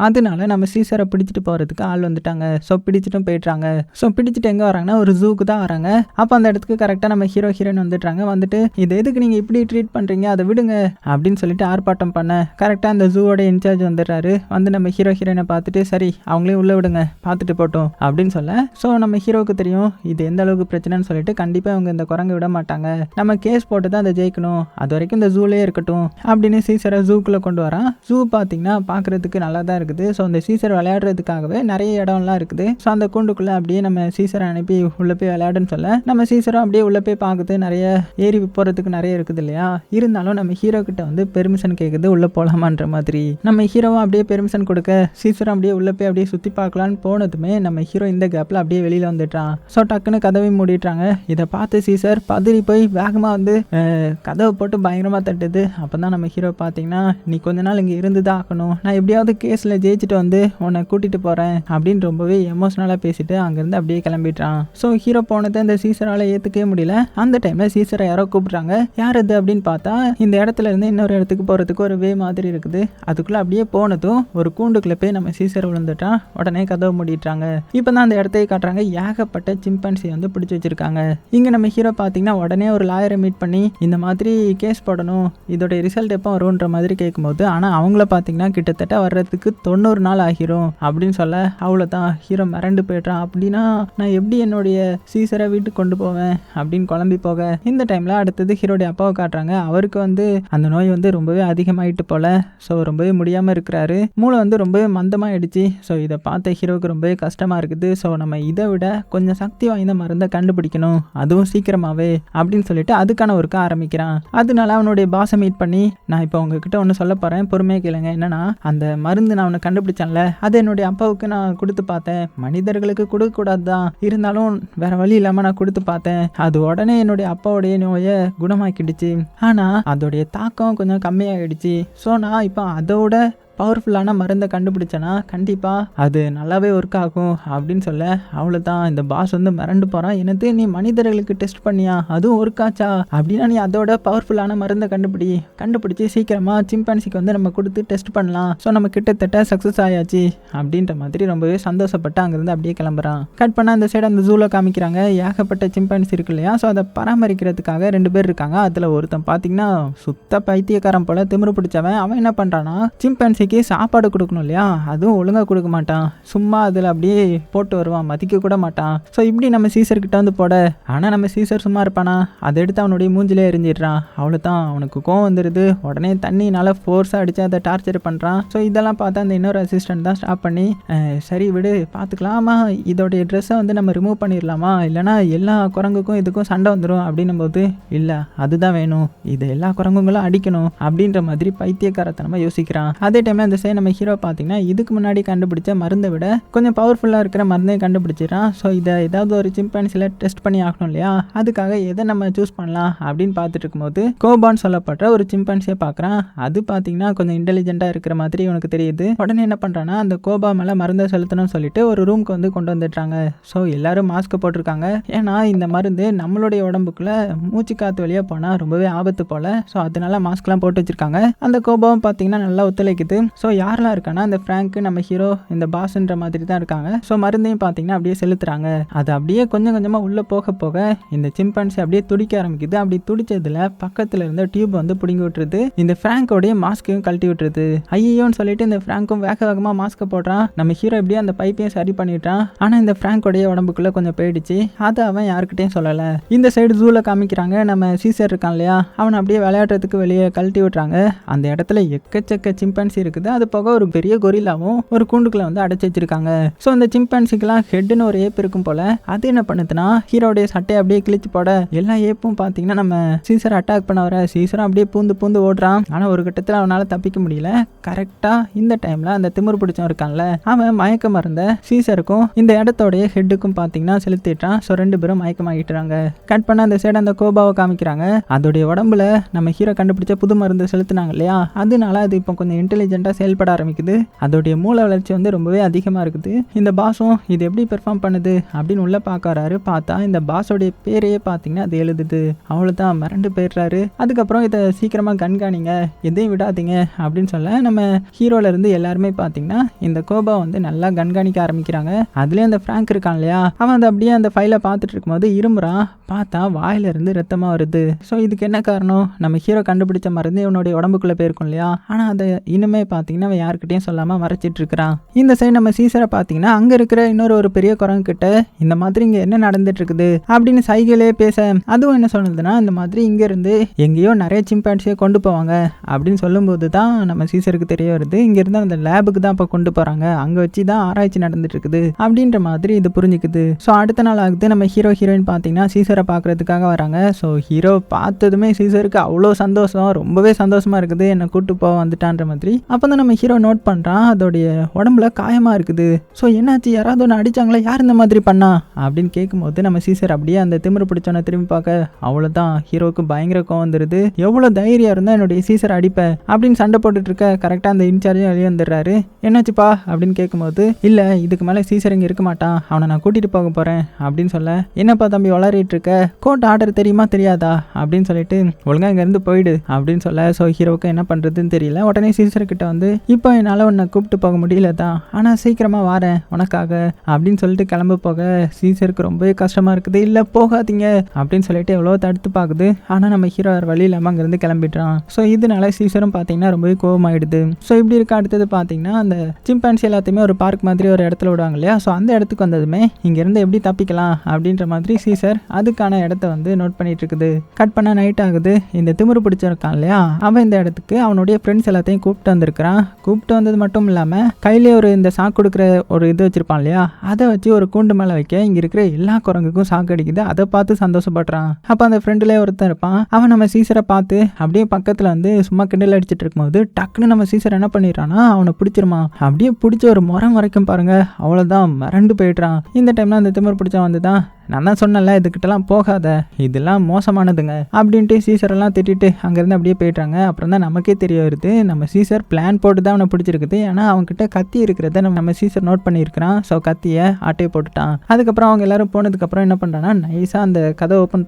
அதனால நம்ம சீசரை பிடிச்சிட்டு போகிறதுக்கு ஆள் வந்துட்டாங்க. ஸோ பிடிச்சிட்டும் போயிட்டுறாங்க. ஸோ பிடிச்சிட்டு எங்கே வராங்கன்னா ஒரு ஜூக்கு தான் வராங்க. அப்போ அந்த இடத்துக்கு கரெக்டாக நம்ம ஹீரோ ஹீரோயின் வந்துட்டாங்க. வந்துட்டு இது எதுக்கு நீங்கள் இப்படி ட்ரீட் பண்ணுறீங்க, அதை விடுங்க அப்படின்னு சொல்லிட்டு ஆர்ப்பாட்டம் பண்ண கரெக்டாக அந்த ஜூவோட இன்சார்ஜ் வந்துடுறாரு. வந்து நம்ம ஹீரோ ஹீரோயினை பார்த்துட்டு சரி அவங்களே உள்ளே விடுங்க பார்த்துட்டு போட்டோம் அப்படின்னு சொல்ல, ஸோ நம்ம ஹீரோவுக்கு தெரியும் இது எந்த அளவுக்கு பிரச்சனைன்னு சொல்லிட்டு கண்டிப்பாக அவங்க இந்த குரங்கு விட மாட்டாங்க, நம்ம கேஸ் போட்டு தான் அதை ஜெயிக்கணும், அது வரைக்கும் இந்த ஜூலே இருக்கட்டும் அப்படின்னு சீசரை ஜூக்குள்ளே கொண்டு வரான். ஜூ பார்த்தீங்கன்னா பார்க்குறதுக்கு நல்லா தான் இருக்குது. ஸோ அந்த சீசர் விளையாடுறதுக்காகவே நிறைய இடம்லாம் இருக்குது. ஸோ அந்த கூண்டுக்குள்ளே அப்படியே நம்ம சீசரை அனுப்பி உள்ளே போய் விளையாடுன்னு சொல்ல நம்ம சீசரும் அப்படியே உள்ளே போய் பார்க்குது. நிறைய ஏறி போகிறதுக்கு நிறைய இருக்குது இல்லையா, இருந்தாலும் நம்ம ஹீரோ கிட்ட வந்து பெர்மிஷன் கேட்குது உள்ளே போகலாமான்ற மாதிரி. நம்ம ஹீரோவும் அப்படியே பெர்மிஷன் கொடுக்க சீசர் அப்படியே உள்ள போய் அப்படியே சுற்றி பார்க்கலான்னு போனதுமே நம்ம ஹீரோ இந்த கேப்பில் அப்படியே வெளியில் வந்துட்டான். ஸோ டக்குன்னு கதவை மூடிட்டாங்க. இதை பார்த்து சீசர் பதறி போய் வேகமாக வந்து கதவை போட்டு பயங்கரமாக தட்டுது. அப்போ தான் நம்ம ஹீரோ பார்த்தீங்கன்னா நீ கொஞ்ச நாள் இங்கே இருந்து தான் ஆகணும், நான் எப்படியாவது கேஸில் ஜெயிச்சுட்டு வந்து உன்னை கூட்டிகிட்டு போகிறேன் அப்படின்னு ரொம்பவே எமோஷ்னலாக பேசிட்டு அங்கேருந்து அப்படியே கிளம்பிட்டான். ஸோ ஹீரோ போனதை இந்த சீசரால் ஏற்றுக்கவே முடியல. அந்த டைமில் சீசரை யாரோ கூப்பிட்றாங்க. யார் அது அப்படின்னு பார்த்தா இந்த இடத்துல இருந்து இன்னொரு இடத்துக்கு போகிறதுக்கு ஒரு வே மாதிரி இருக்குது. அதுக்குள்ளே அப்படியே போனதும் ஒரு கூண்டுக்குள்ளே போய் நம்ம சீசர் விழுந்துட்டான். உடனே கதவை மூடிட்டாங்க. இப்போ தான் அந்த இடத்தையே காட்டுறாங்க. ஏகப்பட்ட சிம்பன்சி வந்து பிடிச்சி வச்சிருக்காங்க. இங்கே நம்ம ஹீரோ பார்த்தீங்கன்னா உடனே ஒரு லாயரை மீட் பண்ணி இந்த மாதிரி கேஸ் போடணும், இதோடைய ரிசல்ட் எப்போ வரும்ன்ற மாதிரி கேட்கும்போது ஆனால் அவங்கள பார்த்தீங்கன்னா கிட்டத்தட்ட வர்றதுக்கு 90 நாள் ஆகிரும் அப்படின்னு சொல்ல அவ்வளோதான் ஹீரோ மிரண்டு போய்ட்றான். அப்படின்னா நான் எப்படி என்னுடைய சீசரை வீட்டுக்கு கொண்டு போவேன் அப்படின்னு குழம்பி போக இந்த டைமில் அடுத்தது ஹீரோடைய அப்பாவை காட்டுறாங்க. அவருக்கு வந்து அந்த நோய் வந்து ரொம்பவே அதிகமாயிட்டு போல. ஸோ ரொம்பவே முடியாமல் இருக்கிறாரு. மூளை வந்து ரொம்பவே மந்தமாகிடுச்சு. ஸோ இதை பார்த்த ஹீரோவுக்கு ரொம்பவே கஷ்டமாக இருக்குது. ஸோ நம்ம இதை விட கொஞ்சம் சக்தி வாய்ந்த மருந்தை கண்டுபிடிக்கணும், அதுவும் சீக்கிரமாகவே அப்படின்னு சொல்லிட்டு அதுக்கான ஒர்க்க ஆரம்பிக்கிறான். அதனால அவனுடைய பாஸை மீட் பண்ணி நான் இப்போ உங்ககிட்ட ஒன்று சொல்ல போகிறேன், பொறுமையாக கேளுங்க. என்னன்னா அந்த மருந்து நான் அவனை கண்டுபிடிச்சேன்ல, அது என்னுடைய அப்பாவுக்கு நான் கொடுத்து பார்த்தேன். மனிதர்களுக்கு கொடுக்கக்கூடாது தான், இருந்தாலும் வேற வழி இல்லாமல் நான் கொடுத்து பார்த்தேன். அது உடனே என்னுடைய அப்பாவுடைய நோயை குணமாக்கிடுச்சு. ஆனால் அதோடைய தாக்கம் கொஞ்சம் கம்மியாகிடுச்சு. ஸோ நான் இப்போ அதோட பவர்ஃபுல்லான மருந்தை கண்டுபிடிச்சேன்னா கண்டிப்பாக அது நல்லாவே ஒர்க் ஆகும் அப்படின்னு சொல்ல அவ்வளோதான் இந்த பாஸ் வந்து மிரண்டு போகிறான். எனக்கு நீ மனிதர்களுக்கு டெஸ்ட் பண்ணியா, அதுவும் ஒர்க் ஆச்சா, அப்படின்னா நீ அதோட பவர்ஃபுல்லான மருந்தை கண்டுபிடிச்சி சீக்கிரமாக சிம்பான்சிக்கு வந்து நம்ம கொடுத்து டெஸ்ட் பண்ணலாம். ஸோ நம்ம கிட்டத்தட்ட சக்ஸஸ் ஆயாச்சு அப்படின்ற மாதிரி ரொம்பவே சந்தோஷப்பட்டு அங்கேருந்து அப்படியே கிளம்புறான். கட் பண்ண அந்த சைடு அந்த ஜூவில் காமிக்கிறாங்க. ஏகப்பட்ட சிம்பான்சி இருக்கு இல்லையா, ஸோ அதை பராமரிக்கிறதுக்காக 2 பேர் இருக்காங்க. அதில் ஒருத்தன் பார்த்தீங்கன்னா சுத்த பைத்தியக்காரன் போல திமிரு பிடிச்சவன். அவன் என்ன பண்ணுறான்னா சிம்பான்சி சாப்பாடு கொடுக்கணும் இல்லையா, அதுவும் ஒழுங்காக கொடுக்க மாட்டான். சும்மா அதில் அப்படியே போட்டு வருவான், மதிக்க கூட மாட்டான். ஸோ இப்படி நம்ம சீசர் கிட்ட வந்து போட, ஆனால் நம்ம சீசர் சும்மா இருப்பானா, அதை எடுத்து அவனுடைய மூஞ்சிலே எரிஞ்சிடுறான். அவ்வளோதான் அவனுக்கு கோவம் வந்துடுது. உடனே தண்ணினால ஃபோர்ஸாக அடித்து அதை டார்ச்சர் பண்ணுறான். ஸோ இதெல்லாம் பார்த்தா அந்த இன்னொரு அசிஸ்டன்ட் தான் ஸ்டாப் பண்ணி சரி விடு பார்த்துக்கலாமா, இதோடைய ட்ரெஸ்ஸை வந்து நம்ம ரிமூவ் பண்ணிடலாமா, இல்லைனா எல்லா குரங்குக்கும் இதுக்கும் சண்டை வந்துடும் அப்படின்னும் போது இல்லை அதுதான் வேணும், இது எல்லா குரங்குங்களும் அடிக்கணும் அப்படின்ற மாதிரி பைத்தியக்காரத்தனமாக யோசிக்கிறான். அதே டைம் அந்த சைடு நம்ம ஹீரோ பார்த்தீங்கன்னா இதுக்கு முன்னாடி கண்டுபிடிச்ச மருந்தை விட கொஞ்சம் பவர்ஃபுல்லாக இருக்கிற மருந்தை கண்டுபிடிச்சிடறான். ஸோ இதை ஏதாவது ஒரு சிம்பான்சியில் டெஸ்ட் பண்ணி ஆகணும் இல்லையா, அதுக்காக எதை நம்ம சூஸ் பண்ணலாம் அப்படின்னு பார்த்துட்டு இருக்கும்போது கோபான்னு சொல்லப்படுற ஒரு சிம்பான்சியை பார்க்குறான். அது பார்த்தீங்கன்னா கொஞ்சம் இன்டெலிஜென்ட்டாக இருக்கிற மாதிரி உனக்கு தெரியுது. உடனே என்ன பண்ணுறான்னா அந்த கோபா மேலே மருந்தை செலுத்தணும்னு சொல்லிட்டு ஒரு ரூமுக்கு வந்து கொண்டு வந்துடுறாங்க. ஸோ எல்லாரும் மாஸ்க் போட்டிருக்காங்க. ஏன்னா இந்த மருந்து நம்மளுடைய உடம்புக்குள்ள மூச்சு காற்று வழியாக போனால் ரொம்பவே ஆபத்து போல. ஸோ அதனால மாஸ்க்லாம் போட்டு வச்சிருக்காங்க. அந்த கோபாவும் பார்த்தீங்கன்னா நல்லா ஒத்துழைக்குது. ஸோ யாரெல்லாம் இருக்கான்னா இந்த ஃப்ராங்க், நம்ம ஹீரோ, இந்த பாஸ்ன்ற மாதிரி தான் இருக்காங்க. ஸோ மருந்தையும் பார்த்தீங்கன்னா அப்படியே செலுத்துறாங்க. அது அப்படியே கொஞ்சம் கொஞ்சமாக உள்ளே போக போக இந்த சிம்பான்சி அப்படியே துடிக்க ஆரம்பிக்குது. அப்படி துடிச்சதுல பக்கத்தில் இருந்த டியூப் வந்து பிடுங்கி விட்டுருது. இந்த ஃப்ராங்கோடைய மாஸ்கையும் கழட்டி விட்டுருது. ஐயோன்னு சொல்லிட்டு இந்த ஃப்ராங்கும் வேக வேகமாக மாஸ்க்கை போடுறான். நம்ம ஹீரோ எப்படியே அந்த பைப்பையும் சரி பண்ணிட்டான். ஆனால் இந்த ஃப்ராங்கோடைய உடம்புக்குள்ளே கொஞ்சம் போயிடுச்சு. அதை அவன் யாருக்கிட்டையும் சொல்லலை. இந்த சைடு ஜூவில் காமிக்கிறாங்க. நம்ம சீசர் இருக்கான் இல்லையா, அவனை அப்படியே விளையாடுறதுக்கு வெளியே கழட்டி விட்டுறாங்க. அந்த இடத்துல எக்கச்சக்க சிம்பான்சி இருக்குது. அது போக ஒரு பெரிய கொரில்லாவும் ஒரு கூண்டுக்குள்ள வந்து அடைச்சி வச்சிருக்காங்க. ஸோ அந்த சிம்பான்சிக்கெல்லாம் ஹெட்னு ஒரு ஏப் இருக்கும் போல. அது என்ன பண்ணுதுன்னா ஹீரோடைய சட்டையை அப்படியே கிழிச்சு போட எல்லா ஏப்பும் பார்த்தீங்கன்னா நம்ம சீசர் அட்டாக் பண்ண வர சீசரும் அப்படியே பூந்து ஓடுறான். ஆனால் ஒரு கட்டத்தில் அவனால் தப்பிக்க முடியல. கரெக்டாக இந்த டைமில் அந்த திமிரு பிடிச்சவன் இருக்கான்ல, அவன் மயக்க மருந்த சீசருக்கும் இந்த இடத்தோடைய ஹெட்டுக்கும் பார்த்தீங்கன்னா செலுத்திட்டான். ஸோ 2 பேரும் மயக்கமாகிட்டுறாங்க. கட் பண்ண அந்த சைடு அந்த கோபாவை காமிக்கிறாங்க. அதோடைய உடம்புல நம்ம ஹீரோ கண்டுபிடிச்ச புது மருந்து செலுத்தினாங்க இல்லையா, அதனால அது இப்போ கொஞ்சம் இன்டெலிஜென்ட்டாக செயல்பட ஆரம்பிக்குது. அதோடைய மூளை வளர்ச்சி வந்து ரொம்பவே அதிகமாக இருக்குது. இந்த பாஸும் இது எப்படி பெர்ஃபார்ம் பண்ணுது அப்படின்னு உள்ள பார்க்கறாரு. பார்த்தா இந்த பாஸோடைய பேரையே பார்த்தீங்கன்னா அது எழுதுது. அவ்வளோதான் மிரண்டு போயிடுறாரு. அதுக்கப்புறம் இதை சீக்கிரமாக கண்காணிங்க, எதையும் விடாதீங்க அப்படின்னு சொல்ல நம்ம ஹீரோல இருந்து எல்லாருமே பார்த்தீங்கன்னா இந்த கோபா வந்து நல்லா கண்காணிக்க ஆரம்பிக்கிறாங்க. அதுலேயும் அந்த ஃப்ராங்க் இருக்கான் இல்லையா, அவன் அதை அப்படியே அந்த ஃபைலை பார்த்துட்டு இருக்கும்போது இருமுறான். பார்த்தா வாயிலிருந்து ரத்தமாக வருது. ஸோ இதுக்கு என்ன காரணம், நம்ம ஹீரோ கண்டுபிடிச்ச மருந்து இவனுடைய உடம்புக்குள்ளே போயிருக்கும் இல்லையா, ஆனால் அதை இனிமே பார்த்தீங்கன்னா அவன் யாருக்கிட்டையும் சொல்லாமல் மறைச்சிட்டு இருக்கிறான். இந்த சைடு நம்ம சீசரை பார்த்தீங்கன்னா அங்கே இருக்கிற இன்னொரு பெரிய குரங்கு கிட்ட இந்த மாதிரி இங்கே என்ன நடந்துட்டு இருக்குது அப்படின்னு சைகையிலே பேச, அதுவும் என்ன சொல்லுதுன்னா இந்த மாதிரி இங்கேருந்து எங்கேயோ நிறைய சிம்பான்சியை கொண்டு போவாங்க அப்படின்னு சொல்லும்போது தான் நம்ம சீசருக்கு தெரிய வருது. இங்கேருந்து அந்த லேபுக்கு தான் இப்போ கொண்டு போகிறாங்க, அங்கே வச்சு தான் ஆராய்ச்சி நடந்துட்டு இருக்குது அப்படின்ற மாதிரி இது புரிஞ்சுக்குது. ஸோ அடுத்த நாள் ஆகுது. நம்ம ஹீரோயின் பார்த்தீங்கன்னா சீசரை பார்க்கறதுக்காக வராங்க. ஸோ ஹீரோ பார்த்ததுமே சீசருக்கு அவ்வளோ சந்தோஷம், ரொம்பவே சந்தோஷமா இருக்குது, என்னை கூட்டு போக வந்துட்டான்ற மாதிரி. அப்போ அப்போ தான் நம்ம ஹீரோ நோட் பண்ணுறான் அதோடைய உடம்புல காயமாக இருக்குது. ஸோ என்னாச்சு, யாராவது ஒன்று அடித்தாங்களா, யார் இந்த மாதிரி பண்ணா அப்படின்னு கேட்கும்போது நம்ம சீசர் அப்படியே அந்த திமிரு பிடிச்சவனை திரும்பி பார்க்க அவ்வளோதான் ஹீரோவுக்கு பயங்கர கோவம் வந்துடுது. எவ்வளோ தைரியம் இருந்தால் என்னுடைய சீசர் அடிப்பேன் அப்படின்னு சண்டை போட்டுட்டு இருக்க கரெக்டாக அந்த இன்சார்ஜும் வெளியே வந்துடுறாரு. என்னாச்சுப்பா அப்படின்னு கேட்கும்போது இல்லை இதுக்கு மேலே சீசர் இங்கே இருக்க மாட்டான், அவனை நான் கூட்டிகிட்டு போக போகிறேன் அப்படின்னு சொல்ல, என்னப்பா தம்பி வளரிட்டு இருக்க, கோர்ட் ஆர்டர் தெரியுமா தெரியாதா அப்படின்னு சொல்லிட்டு ஒழுங்காக இங்கேருந்து போயிடு அப்படின்னு சொல்ல, ஸோ ஹீரோவுக்கு என்ன பண்ணுறதுன்னு தெரியல. உடனே சீசர்கிட்ட வந்து இப்போ என்னால் உன்னை கூப்பிட்டு போக முடியல தான், ஆனால் சீக்கிரமாக வரேன் உனக்காக அப்படின்னு சொல்லிட்டு கிளம்ப போக சீசருக்கு ரொம்பவே கஷ்டமாக இருக்குது. இல்லை போகாதீங்க அப்படின்னு சொல்லிட்டு எவ்வளோ தடுத்து பார்க்குது. ஆனால் நம்ம ஹீரோ வழி இல்லாமல் அங்கேருந்து கிளம்பிடுறான். ஸோ இதனால சீசரும் பார்த்தீங்கன்னா ரொம்பவே கோவமாயிடுது. ஸோ இப்படி இருக்க அடுத்தது பார்த்தீங்கன்னா அந்த சிம்பான்சி எல்லாத்தையுமே ஒரு பார்க் மாதிரி ஒரு இடத்துல விடுவாங்க இல்லையா, ஸோ அந்த இடத்துக்கு வந்ததுமே இங்கேருந்து எப்படி தப்பிக்கலாம் அப்படின்ற மாதிரி சீசர் அதுக்கான இடத்த வந்து நோட் பண்ணிட்டு இருக்குது. கட் பண்ண நைட் ஆகுது. இந்த திமிரு பிடிச்சிருக்கான் இல்லையா, அவன் இந்த இடத்துக்கு அவனுடைய ஃப்ரெண்ட்ஸ் எல்லாத்தையும் கூப்பிட்டு வந்திருக்கிறான். கூப்பிட்டு வந்தது மட்டும் இல்லாமல் கையிலே ஒரு இந்த சாக்கு கொடுக்குற ஒரு இது வச்சிருப்பான் இல்லையா, அதை வச்சு ஒரு கூண்டு மேலே வைக்க இங்கே இருக்கிற எல்லா குரங்குக்கும் சாக்கு அடிக்குது. அதை பார்த்து சந்தோஷப்படுறான். அப்போ அந்த ஃப்ரெண்டுலேயே ஒருத்தன் இருப்பான், அவன் நம்ம சீசரை பார்த்து அப்படியே பக்கத்தில் வந்து சும்மா கிண்டல் அடிச்சுட்டு இருக்கும்போது டக்குன்னு நம்ம சீசர் என்ன பண்ணிடுறான்னா அவனை பிடிச்சிருமா, அப்படியே பிடிச்ச ஒரு முறம் வரைக்கும் பாருங்க, அவ்வளோதான் மறண்டு போயிடுறான். இந்த டைம்ல அந்த திமிர் பிடிச்சவன் வந்து தான், நான் தான் சொன்னல இதுக்கிட்டலாம் போகாத, இதெல்லாம் மோசமானதுங்க அப்படின்ட்டு சீசரெல்லாம் திட்டிட்டு அங்கேருந்து அப்படியே போயிட்டாங்க. அப்புறம் தான் நமக்கே தெரிய வருது நம்ம சீசர் பிளான் போட்டு தான் அவனை பிடிச்சிருக்குது. ஏன்னா அவன்கிட்ட கத்தி இருக்கிறத நம்ம சீசர் நோட் பண்ணியிருக்கிறான். ஸோ கத்தியை ஆட்டையை போட்டுட்டான். அதுக்கப்புறம் அவங்க எல்லாரும் போனதுக்கப்புறம் என்ன பண்ணுறான்னா நைஸாக அந்த கதை ஓப்பன்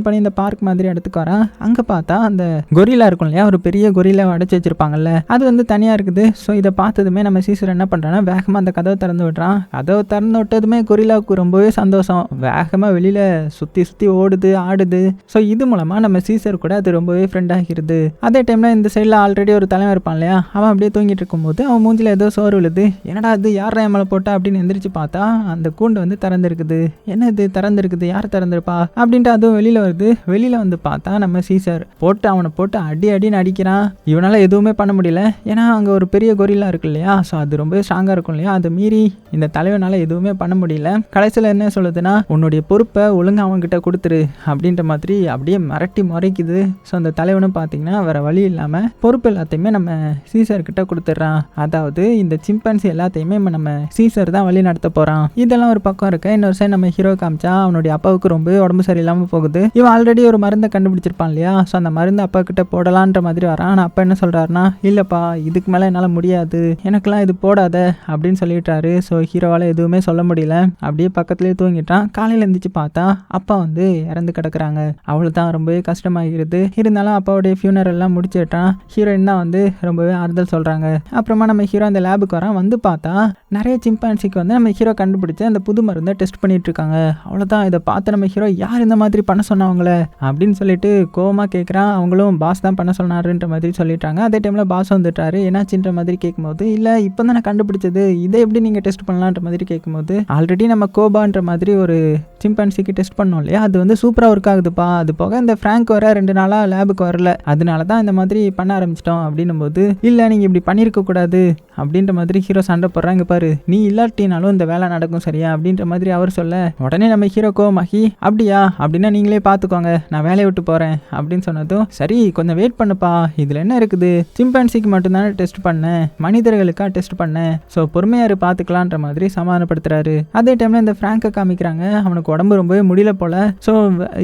பண்ணி இந்த பார்க் மாதிரி இடத்துக்கு வரான். அங்கே பார்த்தா அந்த கொரிலா இருக்கும் இல்லையா, ஒரு பெரிய கொரிலா அடைச்சி வச்சிருப்பாங்கல்ல, அது வந்து தனியாக இருக்குது. ஸோ இதை பார்த்ததுமே நம்ம சீசர் என்ன பண்ணுறான்னா வேகமாக அந்த கதவை திறந்து விடுறான். கதவை திறந்து விட்டதுமே கொரிலாவுக்கு ரொம்பவே சந்தோஷம். வேகமாக வெளியில் சுற்றி ஓடுது ஆடுது. ஸோ இது மூலமாக நம்ம சீசர் கூட அது ரொம்பவே ஃப்ரெண்ட் ஆகிருது. அதே டைமில் இந்த சைடில் ஆல்ரெடி ஒரு தலைவன் இருப்பான் இல்லையா, அவன் அப்படியே தூங்கிட்டு இருக்கும்போது அவன் மூஞ்சில் ஏதோ சோறு விழுது. என்னடா அது யார் மேலே போட்டா அப்படின்னு எந்திரிச்சு பார்த்தா அந்த கூண்டு வந்து திறந்துருக்குது. என்ன இது திறந்துருக்குது, யார் திறந்துருப்பா அப்படின்ட்டு அதுவும் வெளியில் வருது. வெளியில் வந்து பார்த்தா நம்ம சீசர் அவனை போட்டு அடின்னு அடிக்கிறான். இவனால் எதுவுமே பண்ண முடியல. ஏன்னா அங்கே ஒரு பெரிய கொரிலா இருக்கு இல்லையா, ஸோ அது ரொம்பவே ஸ்ட்ராங்காக இருக்கும் இல்லையா, அதை மீறி இந்த தலைவனால் எதுவுமே பண்ண முடியல. கடைசியில் என்ன சொல்லுதுன்னா உன்னுடைய பொறுப்பை ஒழுங்காக அவங்ககிட்ட கொடுத்துரு அப்படின்ற மாதிரி அப்படியே மிரட்டி முறைக்குது. ஸோ அந்த தலைவனும் பார்த்தீங்கன்னா வேற வழி இல்லாமல் பொறுப்பு எல்லாத்தையுமே நம்ம சீசர்கிட்ட கொடுத்துட்றான். அதாவது இந்த சிம்பான்சி எல்லாத்தையுமே நம்ம சீசர் தான் வழி நடத்த போகிறான். இதெல்லாம் ஒரு பக்கம் இருக்க, இன்னொரு சைடு நம்ம ஹீரோ காமிச்சா அவனுடைய அப்பாவுக்கு ரொம்ப உடம்பு சரியில்லாமல் போகுது. இவன் ஆல்ரெடி ஒரு மருந்தை கண்டுபிடிச்சிருப்பான் இல்லையா, ஸோ அந்த மருந்து அப்பா கிட்ட போடலான்ற மாதிரி வரான். ஆனால் அப்பா என்ன சொல்கிறாருன்னா இல்லைப்பா இதுக்கு மேலே என்னால் முடியாது, எனக்கெல்லாம் இது போடாத அப்படின்னு சொல்லிட்டாரு. ஸோ ஹீரோவால் எதுவுமே சொல்ல முடியல. அப்படியே பக்கத்துலேயே தூங்கிட்டான். காலையில் எழுந்திரிச்சு பார்த்தா அப்பா வந்து இறந்து கிடக்குறாங்க. அவ்வளோதான் ரொம்பவே கஷ்டமாகிறது. இருந்தாலும் அப்பாவுடைய ஃபியூனரல் எல்லாம் முடிச்சுட்டான். ஹீரோயின் தான் வந்து ரொம்பவே ஆறுதல் சொல்கிறாங்க. அப்புறமா நம்ம ஹீரோ அந்த லேபுக்கு வரான். வந்து பார்த்தா நிறைய சிம்பான்சிக்கு வந்து நம்ம ஹீரோ கண்டுபிடிச்சு அந்த புது மருந்தை டெஸ்ட் பண்ணிட்டு இருக்காங்க. அவ்வளோதான் இதை பார்த்து நம்ம ஹீரோ யார் இந்த மாதிரி பண்ண சொன்னவங்கள அப்படின்னு சொல்லிட்டு கோவமாக கேட்குறான். அவங்களும் பாஸ் தான் பண்ண சொன்னாருன்ற மாதிரி சொல்லிட்டாங்க. அதே டைமில் பாஸ் வந்துட்டாரு. என்னாச்சுன்ற மாதிரி கேட்கும்போது இல்லை இப்போ தான் நான் கண்டுபிடிச்சது, இதை எப்படி நீங்கள் டெஸ்ட் பண்ணலான்ற மாதிரி கேட்கும்போது ஆல்ரெடி நம்ம கோபான்ற மாதிரி ஒரு சிம்பான்சிக்கு டெஸ்ட் பண்ணோம் இல்லையா, அது வந்து சூப்பராக ஒர்க் ஆகுதுப்பா. அது போக இந்த ஃப்ராங்க் வர 2 நாளாக லேபுக்கு வரல, அதனால தான் இந்த மாதிரி பண்ண ஆரம்பிச்சிட்டோம் அப்படின்னும் போது இல்லை நீங்கள் இப்படி பண்ணியிருக்க கூடாது அப்படின்ற மாதிரி ஹீரோ சண்டை போடுறாங்க. பாரு நீ இல்லாட்டினாலும் இந்த வேலை நடக்கும் சரியா அப்படின்ற மாதிரி அவர் சொல்ல, உடனே நம்ம ஹீரோ கோவமாகி அப்படியா அப்படின்னா நீங்களே பார்த்துக்கோங்க நான் வேலையை விட்டு போகிறேன் அப்படின்னு சொன்னதும் சரி கொஞ்சம் வெயிட் பண்ணுப்பா, இதில் என்ன இருக்குது, சிம்பான்சிக்கு மட்டும்தானே டெஸ்ட் பண்ணேன், மனிதர்களுக்காக டெஸ்ட் பண்ணேன், ஸோ பொறுமையாரு பார்த்துக்கலான்ற மாதிரி சமாதானப்படுத்துறாரு. அதே டைமில் இந்த ஃப்ராங்கை காமிக்கிறாங்க. அவனுக்கு உடம்பு ரொம்பவே முடியல போல. ஸோ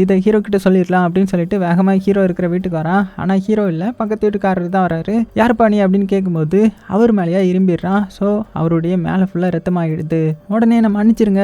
இதை ஹீரோ கிட்ட சொல்லிடலாம் அப்படின்னு சொல்லிட்டு வேகமாக ஹீரோ இருக்கிற வீட்டுக்கு வரான். ஆனால் ஹீரோ இல்லை, பக்கத்து வீட்டுக்காரர் தான் வராரு. யார் பாணி அப்படின்னு கேட்கும்போது அவர் மேலேயே இரும்பிடுறான். ஸோ அவருடைய மேலே ஃபுல்லாக ரத்தமாகிடுது. உடனே நான் மன்னிச்சிருங்க,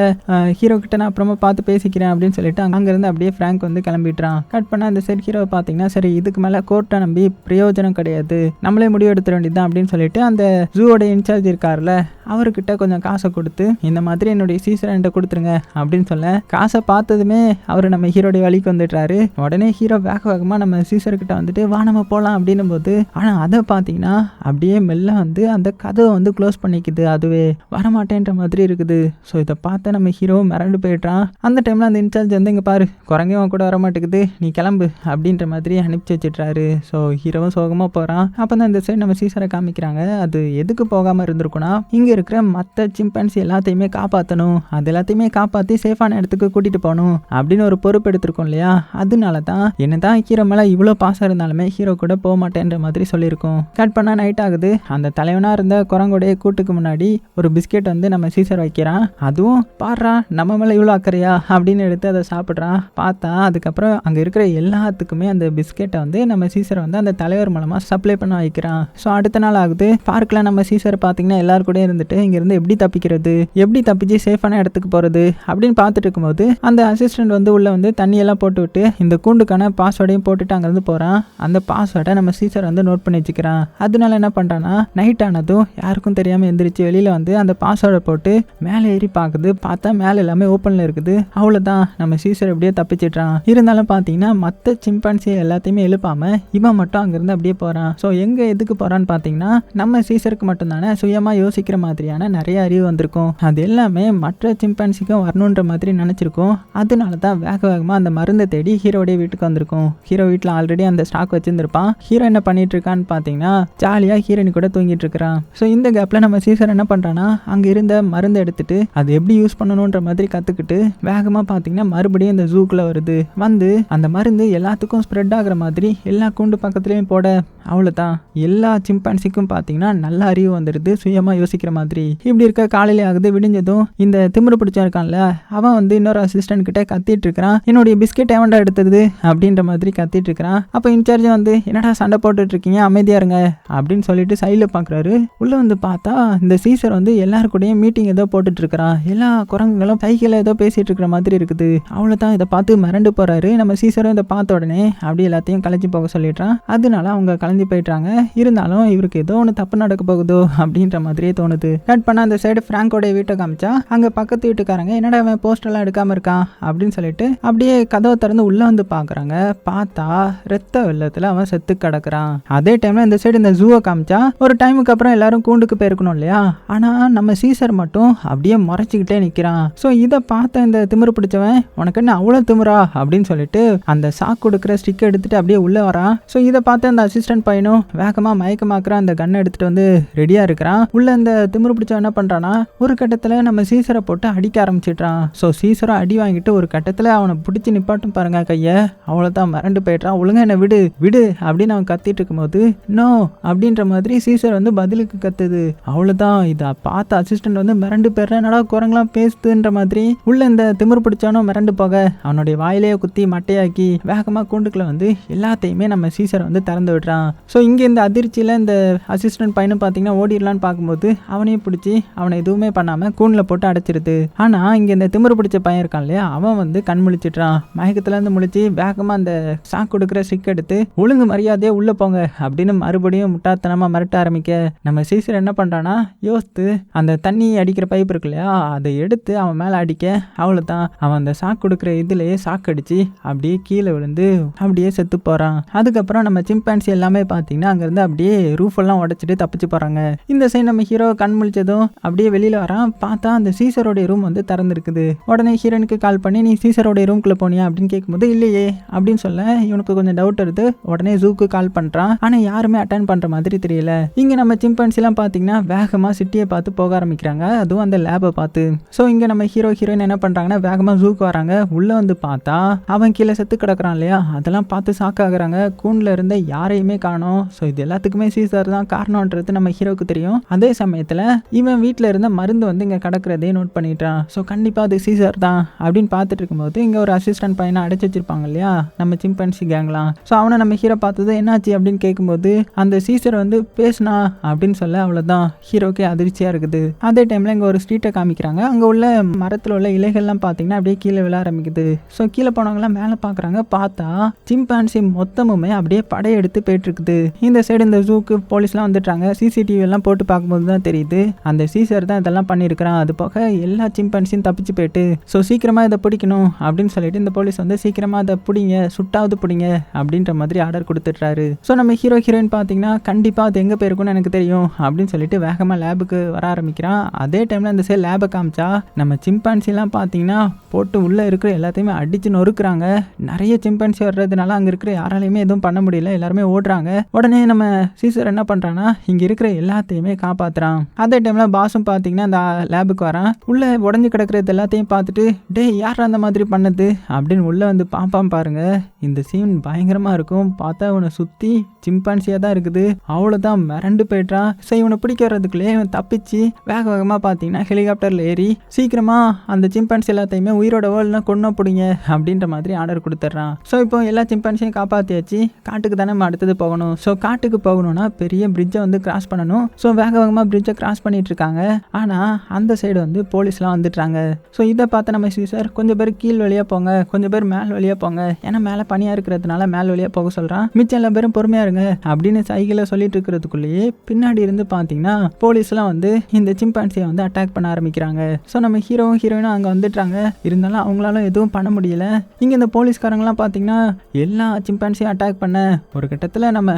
ஹீரோ கிட்ட நான் அப்புறமா பார்த்து பேசிக்கிறேன் அப்படின்னு சொல்லிட்டு அங்கேருந்து அப்படியே ஃப்ராங்க் வந்து கிளம்பிடுறான். கட் பண்ண அந்த சைட் ஹீரோ பார்த்தீங்கன்னா சரி இதுக்கு மேலே கோர்ட்டை நம்பி பிரயோஜனம் கிடையாது, நம்மளே முடிவு எடுத்துட வேண்டியதுதான் அப்படின்னு சொல்லிட்டு அந்த ஜூவோட இன்சார்ஜ் இருக்கார்ல அவர்கிட்ட கொஞ்சம் காசை கொடுத்து இந்த மாதிரி என்னுடைய சீசரை என்கிட்ட கொடுத்துருங்க அப்படின்னு சொல்ல, காசை பார்த்ததுமே அவர் நம்ம ஹீரோடைய வழிக்கு வந்துடுறாரு. உடனே ஹீரோ வேகமாக நம்ம சீசர்கிட்ட வந்துட்டு வா நம்ம போகலாம் அப்படின்னும் போது ஆனால் அதை பார்த்தீங்கன்னா அப்படியே மெல்ல வந்து அந்த கதவை வந்து க்ளோஸ் பண்ணிக்குது, அதுவே வரமாட்டேன்ற மாதிரி இருக்குது. ஸோ இதை பார்த்து நம்ம ஹீரோ மிரண்டு போயிட்டான். அந்த டைமில் அந்த இன்சார்ஜ் வந்து இங்கே பாரு குரங்கையும் கூட வரமாட்டேங்குது, நீ கிளம்பு அப்படின்ற மாதிரி அனுப்பிச்சி வச்சிட்றாரு. ஸோ ஹீரோவும் சோகமாக போகிறான். அப்போ தான் இந்த சைடு நம்ம சீசரை காமிக்கிறாங்க. அது எதுக்கு போகாமல் இருந்திருக்குன்னா இங்கே இருக்கிற மற்ற சிம்பன்சி எல்லாத்தையுமே காப்பாற்றணும், அது எல்லாத்தையுமே காப்பாற்றி சேஃபான இடத்துக்கு கூட்டிகிட்டு போகணும் அப்படின்னு ஒரு பொறுப்பு எடுத்திருக்கோம் இல்லையா. அதனால தான் என்னதான் ஹீரோ மேலே இவ்வளோ பாசம் இருந்தாலுமே ஹீரோ கூட போக மாட்டேன்ற மாதிரி சொல்லியிருக்கோம். கட் பண்ணால் நைட் ஆகுது. அந்த தலைவனாக இருந்த குரங்குடைய கூட்டுக்கு முன்னாடி ஒரு பிஸ்கெட் வந்து நம்ம சீசர் வைக்கிறான். அதுவும் பாடுறா நம்ம மேலே இவ்வளோ அக்கறையா அப்படின்னு எடுத்து அதை சாப்பிட்றான். பார்த்தா அதுக்கப்புறம் அங்கே இருக்கிற எல்லாத்துக்குமே அந்த பிஸ்கெட்டை வந்து நம்ம சீசரை வந்து அந்த தலைவர் மூலமாக சப்ளை பண்ண வைக்கிறான். ஸோ அடுத்த நாள் ஆகுது. பார்க்கில் நம்ம சீசர் பார்த்தீங்கன்னா எல்லாரும் கூட இருந்துட்டு இங்கேருந்து எப்படி தப்பிக்கிறது, எப்படி தப்பிச்சு சேஃபான இடத்துக்கு போகிறது அப்படின்னு பார்த்துட்டு இருக்கும்போது அந்த அசிஸ்டன்ட் வந்து உள்ளே வந்து தண்ணியெல்லாம் போட்டு விட்டு இந்த கூண்டுக்கான பாஸ்வேர்டையும் போட்டுட்டு அங்கேருந்து போகிறான். அந்த பாஸ்வேர்டை நம்ம சீசர் வந்து நோட் பண்ணி வச்சுக்கிறான். அதனால என்ன பண்ணுறான்னா நைட் ஆனதும் யாருக்கும் தெரியாமல் எந்திரிச்சு வெளியில் வந்து அந்த பாஸ்வேர்டை போட்டு மேலே ஏறி பார்க்குது. பார்த்தா மேலே எல்லாமே ஓப்பனில் இருக்குது. அவ்வளோதான், நம்ம சீசர் எப்படியே தப்பிச்சிட்றான். இருந்தாலும் பார்த்தீங்கன்னா மற்ற சிம்பான்சி எல்லாத்தையுமே எழுப்பாமல் இவன் மட்டும் அங்கேருந்து அப்படியே போகிறான். ஸோ எங்கே எதுக்கு போகிறான்னு பார்த்தீங்கன்னா நம்ம சீசருக்கு மட்டும்தானே சுயமாக யோசிக்கிற மாதிரியான நிறைய அறிவு வந்திருக்கும். அது எல்லாமே மற்ற சிம்பான்சிக்கும் வரணுன்ற மாதிரி நினச்சிருக்கோம். அதனால தான் வேக வேகமாக அந்த மருந்தை தேடி ஹீரோடைய வீட்டுக்கு வந்திருக்கும். ஹீரோ வீட்டில் ஆல்ரெடி அந்த ஸ்டாக் வச்சிருந்திருப்பான். ஹீரோ என்ன பண்ணிட்டு இருக்கான்னு பார்த்தீங்கன்னா ஜாலியாக ஹீரோனி கூட தூங்கிட்டு இருக்கிறான். ஸோ இந்த கேப்பில் நம்ம சீசர் என்ன பண்ணுறான்னா அங்கே இருந்த மருந்தை எடுத்துட்டு அது எப்படி யூஸ் பண்ணணுன்ற மாதிரி கற்றுக்கிட்டு வேகமாக பார்த்தீங்கன்னா மறுபடியும் இந்த ஜூக்குள்ளே வருது. வந்து அந்த மருந்து எல்லாத்துக்கும் ஸ்ப்ரெட் ஆகிற மாதிரி எல்லா கூண்டு பக்கத்துலேயும் போட அவ்வளோதான் எல்லா சிம்பான்சிக்கும் பார்த்தீங்கன்னா நல்ல அறிவு வந்துடுது, சுயமாக யோசிக்கிற மாதிரி. இப்படி இருக்க காலையிலே ஆகுது. விடிஞ்சதும் இந்த திமிரு பிடிச்சா இருக்கான்ல அவன் வந்து இன்னொரு அசிஸ்டன்ட் கிட்ட கத்திட்டு இருக்கிறான். என்னுடைய பிஸ்கெட் எவன்டா எடுத்தது அப்படின்ற மாதிரி கத்திட்டு இருக்கிறான். அப்போ இன்சார்ஜ் வந்து என்னடா சண்டை போட்டுட்டு இருக்கீங்க, அமைதியா இருங்க அப்படின்னு சொல்லிட்டு சைடில் பார்க்குறாரு. உள்ள வந்து பார்த்தா இந்த சீசர் வந்து எல்லாரு கூடயும் மீட்டிங் ஏதோ போட்டுட்டு இருக்கிறான். எல்லா குரங்குகளும் சைக்கிள் ஏதோ பேசிட்டு இருக்கிற மாதிரி இருக்குது. அவ்வளோதான், இதை பார்த்து மிரண்டு போறாரு. நம்ம சீசரும் இதை பார்த்த உடனே அப்படி எல்லாத்தையும் கலைஞ்சி போக சொல்லிடுறான். அதனால அவங்க கலைஞ்சி போயிட்டாங்க. இருந்தாலும் இவருக்கு ஏதோ ஒன்று தப்பு நடக்க போகுதோ அப்படின்ற மாதிரியே தோணுது. கட் பண்ண அந்த சைடு பிராங்கோடைய வீட்டை காமிச்சா அங்க பக்கத்து வீட்டுக்காரங்க என்னடா அவன் போஸ்டர்லாம் எடுக்காம இருக்கான் அப்படின்னு சொல்லிட்டு அப்படியே கதவை திறந்து உள்ள வந்து பாக்குறாங்க. பார்த்தா ரத்த வெள்ளத்துல அவன் செத்து கிடக்குறான். அதே டைம்ல இந்த சைடு இந்த ஜூவை காமிச்சா ஒரு டைமுக்கு அப்புறம் எல்லாரும் கூண்டுக்கு போயிருக்கணும் இல்லையா. ஆனா நம்ம சீசர் மட்டும் அப்படியே முறைச்சிக்கிட்டே நிக்கிறான். ஸோ இதை பார்த்த இந்த திமிரு பிடிச்சவன் உனக்கு என்ன அவ்வளவு திமிரா அப்படின்னு சொல்லிட்டு அந்த சாக்கு கொடுக்குற ஸ்டிக் எடுத்துட்டு அப்படியே உள்ள வரான். ஸோ இதை பார்த்து அந்த அசிஸ்டன்ட் பையனும் வேகமா மயக்கமாக்குற அந்த கண்ணை எடுத்துட்டு வந்து ரெடியா இருக்கிறான். உள்ள இந்த திமிரு பிடிச்சவன் என்ன பண்றானா ஒரு கட்டத்துல நம்ம சீசரை போட்டு அடிக்க ஆரம்பிச்சிட்டான். ஸோ சீசரை அடி வாங்கிட்டு ஒரு கட்டத்துல அவனை பிடிச்சி நிப்பாட்டும் பாருங்க கைய. அவ்வளவுதான் மிரண்டு போயிட்டான். ஒழுங்கா என்ன விடு விடு அப்படின்னு அவன் கத்திட்டு இருக்கும்போது நோ அப்படின்ற மாதிரி சீசர் வந்து பதிலுக்கு கத்துது. அவ்வளவுதான், இதை பார்த்த அசிஸ்டன்ட் வந்து மிரண்டு போயிடுறேன். என்னடா குரங்கெல்லாம் பேசுதுன்ற மாதிரி உள்ள இந்த திமிரு பிடிச்சவனும் மிரண்டு போக அவனுடைய வாயிலேயே குத்தி மட்டையாக்கி வேகமா கூண்டுக்குள்ள வந்து எல்லாத்தையுமே நம்ம சீசரை வந்து திறந்து விடுறான். ஸோ இங்க இந்த அதிர்ச்சியில இந்த அசிஸ்டன்ட் பையனும் பார்த்தீங்கன்னா ஓடிடலான்னு பார்க்கும்போது அவனையும் பிடிச்சி அவனை எதுவுமே பண்ணாம கூண்டில் போட்டு அடைச்சிருது. ஆனா இங்க இந்த திமிரு பிடிச்ச பையன் இருக்கான் இல்லையா அவன் வந்து கண் முழிச்சிட்டான். மயக்கத்துல இருந்து முழிச்சு வேகமா அந்த சாக்கு கொடுக்குற ஸ்டிக் எடுத்து ஒழுங்கு மரியாதையே உள்ள போங்க அப்படின்னு மறுபடியும் முட்டாத்தனமா மிரட்ட ஆரம்பிக்க நம்ம சீசர் என்ன பண்றானா யோசித்து அந்த தண்ணி அடிக்கிற பைப் இருக்கு இல்லையா அதை எடுத்து அவன் மேல அடிக்க அவ்வளவுதான் அவன் அந்த சாக்கு கொடுக்குற இதுலயே சாக்கு அடிச்சு அப்படியே கீழே விழுந்து அப்படியே செத்து போறான். அதுக்கப்புறம் நம்ம சிம்பான்சி எல்லாமே பார்த்தீங்கன்னா அங்கேருந்து அப்படியே ரூஃப் எல்லாம் உடைச்சிட்டு தப்பிச்சு போகிறாங்க. இந்த சைடு நம்ம ஹீரோ கண் முழிச்சதும் அப்படியே வெளியில் வரான். பார்த்தா அந்த சீசரோடைய ரூம் வந்து திறந்துருக்குது. உடனே ஹீரோனுக்கு கால் பண்ணி நீ சீசரோடைய ரூம்குள்ளே போனியா அப்படின்னு கேட்கும்போது இல்லையே அப்படின்னு சொல்ல இவனுக்கு கொஞ்சம் டவுட் வருது. உடனே ஜூக்கு கால் பண்ணுறான். ஆனால் யாருமே அட்டன் பண்ணுற மாதிரி தெரியல. இங்கே நம்ம சிம்பான்சிலாம் பார்த்தீங்கன்னா வேகமாக சிட்டியை பார்த்து போக ஆரம்பிக்கிறாங்க, அதுவும் அந்த லேபை பார்த்து. ஸோ இங்கே நம்ம ஹீரோயின் என்ன பண்ணுறாங்கன்னா வேகமாக ஜூக்கு வராங்க. உள்ளே வந்து பார்த்தா அவன் கீழே செத்து கிடக்குறான் இல்லையா அதெல்லாம் பார்த்து சாக்காகிறாங்க. கூண்டில் இருந்த யாரையுமே காணோம். ஸோ இது எல்லாத்துக்குமே சீசர் தான் காரணம்ன்றது நம்ம ஹீரோக்கு தெரியும். அதே சமயத்தில் இவன் வீட்டில் இருந்த மருந்து வந்து இங்கே கிடக்கிறதே நோட் பண்ணிட்டான். ஸோ கண்டிப்பாக அது சீசர் தான் அப்படின்னு பார்த்துட்டு இருக்கும்போது இங்கே ஒரு அசிஸ்டன்ட் பையனை அடைச்சி வச்சிருப்பாங்க இல்லையா நம்ம சிம்பான்சி கேங்லாம். ஸோ அவனை நம்ம ஹீரோ பார்த்தது என்னாச்சு அப்படின்னு கேட்கும்போது அந்த சீசர் வந்து பேசுனா அப்படின்னு சொல்ல அவ்வளோதான் ஹீரோக்கே அதிர்ச்சியாக இருக்குது. அதே டைமில் இங்கே ஒரு ஸ்ட்ரீட்டை காமிக்கிறாங்க. அங்கே உள்ள மரத்தில் உள்ள இலைகள்லாம் பார்த்தீங்கன்னா அப்படியே கீழே விழ ஆரம்பிக்குது. ஸோ கீழே போனவங்களாம் மேலே பார்க்குறாங்க. பார்த்தா சிம்பான்சி மொத்தமுமே அப்படியே படையெடுத்து போயிட்டு இருக்குது. இந்த சைடு இந்த ஜூக்கு போலீஸ்லாம் வந்துட்டாங்க. சிசிடிவி எல்லாம் போட்டு பார்க்கும்போது தான் தெரியுது அந்த சீசர் தான் இதெல்லாம் பண்ணியிருக்கிறான். அது போக எல்லா சிம்பான்சியும் தப்பிச்சு போயிட்டு ஸோ சீக்கிரமாக இதை பிடிக்கணும் அப்படின்னு சொல்லிட்டு இந்த போலீஸ் வந்து சீக்கிரமாக அதை பிடிங்க, சுட்டாவது பிடிங்க அப்படின்ற மாதிரி ஆர்டர் கொடுத்துட்றாரு. ஸோ நம்ம ஹீரோயின் பார்த்தீங்கன்னா கண்டிப்பாக அது எங்கே போயிருக்குன்னு எனக்கு தெரியும் அப்படின்னு சொல்லிட்டு வேகமாக லேபுக்கு வர ஆரம்பிக்கிறான். அதே டைமில் இந்த சைடு லேபை காமிச்சா நம்ம சிம்பான்சிலாம் பார்த்தீங்கன்னா போட்டு உள்ளே இருக்கிற எல்லாத்தையுமே அடிச்சு நொறுக்குறாங்க. நிறைய சிம்பான்சி வர்றதுனால அங்கே இருக்கிற யாராலையுமே எதுவும் பண்ண முடியல, எல்லாருமே ஓடுறாங்க. உடனே நம்ம சீசர் என்ன பண்றான்னா இங்க இருக்கிற எல்லாத்தையுமே காப்பாத்துறான். அதே டைமில் பாஸும் பார்த்தீங்கன்னா அந்த லேபுக்கு வரான். உள்ளே உடஞ்சி கிடக்கிறது எல்லாத்தையும் பார்த்துட்டு டே யார் அந்த மாதிரி பண்ணது அப்படின்னு உள்ளே வந்து பார்ப்பான் பாருங்க. இந்த சீன் பயங்கரமாக இருக்கும். பார்த்தா இவனை சுற்றி சிம்பான்சியாக தான் இருக்குது. அவ்வளோதான் மிரண்டு போய்ட்றான். ஸோ இவனை பிடிக்க வர்றதுக்குள்ளேயே இவன் தப்பிச்சு வேக வேகமாக பார்த்தீங்கன்னா ஹெலிகாப்டரில் ஏறி சீக்கிரமாக அந்த சிம்பான்சி எல்லாத்தையுமே உயிரோட வேர்ல்ட்னா கொண்டு பிடிங்க அப்படின்ற மாதிரி ஆர்டர் கொடுத்துட்றான். ஸோ இப்போ எல்லா சிம்பான்சியும் காப்பாற்றியாச்சு. காட்டுக்கு தானே நம்ம அடுத்தது போகணும். ஸோ காட்டுக்கு போகணும்னா பெரிய பிரிட்ஜை வந்து கிராஸ் பண்ணணும். ஸோ வேக வேகமாக பிரிட்ஜை கிராஸ் பண்ணிட்டு இருக்காங்க. ஆனால் அந்த சைடு வந்து போலீஸ்லாம் வந்துட்டாங்க. ஸோ இதை பார்த்து நம்ம சீசர் கொஞ்சம் பேர் கீழ் வழியாக போங்க, கொஞ்சம் பேர் மேல் வழியாக போங்க, ஏன்னா மேலே பனியாக இருக்கிறதுனால மேல் வழியாக போக சொல்கிறான். மிச்சம் எல்லா பேரும் பொறுமையாக இருங்க அப்படின்னு சைக்கிளில் சொல்லிட்டு இருக்கிறதுக்குள்ளேயே பின்னாடி இருந்து பார்த்தீங்கன்னா போலீஸ்லாம் வந்து இந்த சிம்பான்சியை வந்து அட்டாக் பண்ண ஆரம்பிக்கிறாங்க. ஸோ நம்ம ஹீரோவும் ஹீரோயினும் அங்கே வந்துட்டாங்க. இருந்தாலும் அவங்களால எதுவும் பண்ண முடியல. இங்கே இந்த போலீஸ்காரங்களாம் பார்த்தீங்கன்னா எல்லா சிம்பான்சியும் அட்டாக் பண்ண ஒரு கட்டத்தில் நம்ம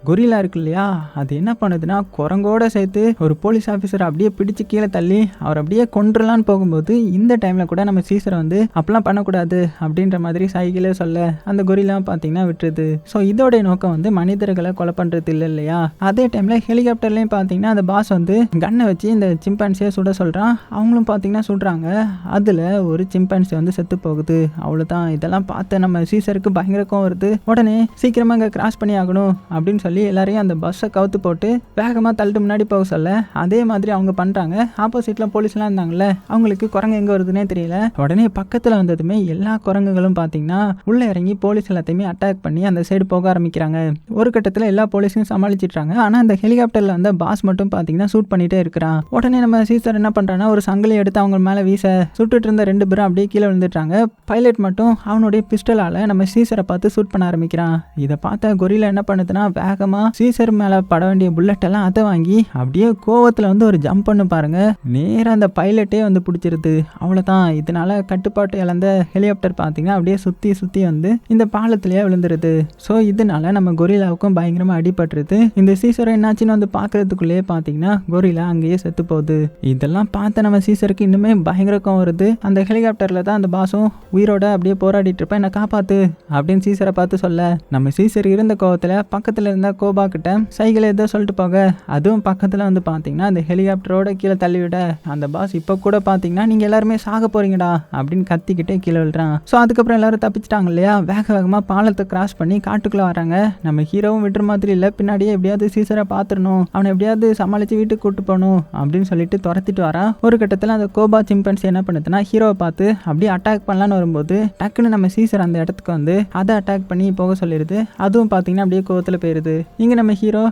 கொரிலா இருக்கு இல்லையா, அது என்ன பண்ணுதுன்னா குரங்கோட சேர்த்து ஒரு போலீஸ் ஆஃபீஸர் அப்படியே பிடிச்சு கீழே தள்ளி அவர் அப்படியே கொன்றுலான்னு போகும்போது இந்த டைமில் கூட நம்ம சீசரை வந்து அப்பெல்லாம் பண்ணக்கூடாது அப்படின்ற மாதிரி சைக்கிளே சொல்ல அந்த கொரிலாம் பார்த்தீங்கன்னா விட்டுருது. ஸோ இதோடைய நோக்கம் வந்து மனிதர்களை கொலை பண்ணுறது இல்லை இல்லையா. அதே டைமில் ஹெலிகாப்டர்லேயும் பார்த்தீங்கன்னா அந்த பாஸ் வந்து கன்னை வச்சு இந்த சிம்பான்சியை சுட சொல்கிறான். அவங்களும் பார்த்தீங்கன்னா சுடுறாங்க. அதில் ஒரு சிம்பான்சி வந்து செத்து போகுது. அவ்வளோதான். இதெல்லாம் பார்த்து நம்ம சீசருக்கு பயங்கரக்கும் வருது. உடனே சீக்கிரமாக இங்கே கிராஸ் பண்ணி ஆகணும் அப்படின்னு சொல்லி எல்லாரையும் அந்த பஸ்ஸை கவுத்து போட்டு வேகமாக தள்ளிட்டு முன்னாடி போக சொல்ல அதே மாதிரி அவங்க பண்ணுறாங்க. ஆப்போசிட்டில் போலீஸ்லாம் இருந்தாங்கல்ல, அவங்களுக்கு குரங்கு எங்கே வருதுன்னே தெரியல. உடனே பக்கத்தில் வந்ததுமே எல்லா குரங்குகளும் பார்த்தீங்கன்னா உள்ளே இறங்கி போலீஸ் எல்லாத்தையுமே அட்டாக் பண்ணி அந்த சைடு போக ஆரம்பிக்கிறாங்க. ஒரு கட்டத்தில் எல்லா போலீஸையும் சமாளிச்சிட்றாங்க. ஆனால் அந்த ஹெலிகாப்டரில் வந்து பாஸ் மட்டும் பார்த்தீங்கன்னா ஷூட் பண்ணிட்டே இருக்கிறான். உடனே நம்ம சீசர் என்ன பண்ணுறான்னா ஒரு சங்கிலி எடுத்து அவங்க மேலே வீச சுட்டுட்டு இருந்த 2 பேரும் அப்படியே கீழே விழுந்துட்டாங்க. பைலட் மட்டும் அவனுடைய பிஸ்டலால் நம்ம சீசரை பார்த்து ஷூட் பண்ண ஆரம்பிக்கிறான். இதை பார்த்த கொரிலா என்ன பண்ணுதுன்னா வேகமாக சீசர் மேல பட வேண்டிய புல்லட் எல்லாம் அதை வாங்கி அப்படியே கோவத்துல வந்து ஒரு ஜம்ப் பண்ணு பாருங்க. நேரா அந்த பைலட்டே வந்து பிடிச்சிருது. அவ்வளவுதான். இதனால கட்டுப்பாட்டு இழந்த ஹெலிகாப்டர் பார்த்தீங்கன்னா அப்படியே சுத்தி சுத்தி வந்து இந்த பாலத்திலேயே விழுந்துருது. ஸோ இதனால நம்ம கொரிலாவுக்கும் பயங்கரமா அடிபட்டுருது. இந்த சீசரை என்னாச்சுன்னு வந்து பாக்குறதுக்குள்ளேயே பார்த்தீங்கன்னா கொரிலா அங்கேயே செத்து போகுது. இதெல்லாம் பார்த்த நம்ம சீசருக்கு இன்னுமே பயங்கரம் வருது. அந்த ஹெலிகாப்டர்ல தான் அந்த பாஸும் உயிரோட அப்படியே போராடிட்டு இருப்பேன், என்ன காப்பாத்து அப்படின்னு சீசரை பார்த்து சொல்ல நம்ம சீசர் இருந்த கோவத்துல பக்கத்துல இருந்த கோபா கிட்ட சைக்கிள் ஏதோ சொல்லிட்டு போக அதுவும் பக்கத்தில் வந்து பார்த்தீங்கன்னா அந்த ஹெலிகாப்டரோட கீழே தள்ளிவிட அந்த பாஸ் இப்போ கூட பார்த்தீங்கன்னா நீங்கள் எல்லாருமே சாக போறீங்கடா அப்படின்னு கத்திக்கிட்டே கீழே விழுறான். ஸோ அதுக்கப்புறம் எல்லாரும் தப்பிச்சிட்டாங்க இல்லையா. வேக வேகமாக பாலத்தை கிராஸ் பண்ணி காட்டுக்குள்ளே வராங்க. நம்ம ஹீரோவும் விட்டுற மாதிரி இல்லை, பின்னாடியே எப்படியாவது சீசரை பார்த்துடணும், அவனை எப்படியாவது சமாளித்து வீட்டுக்கு கூட்டு போகணும் அப்படின்னு சொல்லிட்டு துரத்திட்டு வரான். ஒரு கட்டத்தில் அந்த கோபா சிம்பன்சி என்ன பண்ணுதுன்னா ஹீரோவை பார்த்து அப்படியே அட்டாக் பண்ணலான்னு வரும்போது டக்குன்னு நம்ம சீசர் அந்த இடத்துக்கு வந்து அதை அட்டாக் பண்ணி போக சொல்லிடுது. அதுவும் பார்த்தீங்கன்னா அப்படியே கோவத்தில் போயிடுது. இங்கே நம்ம ஹீரோ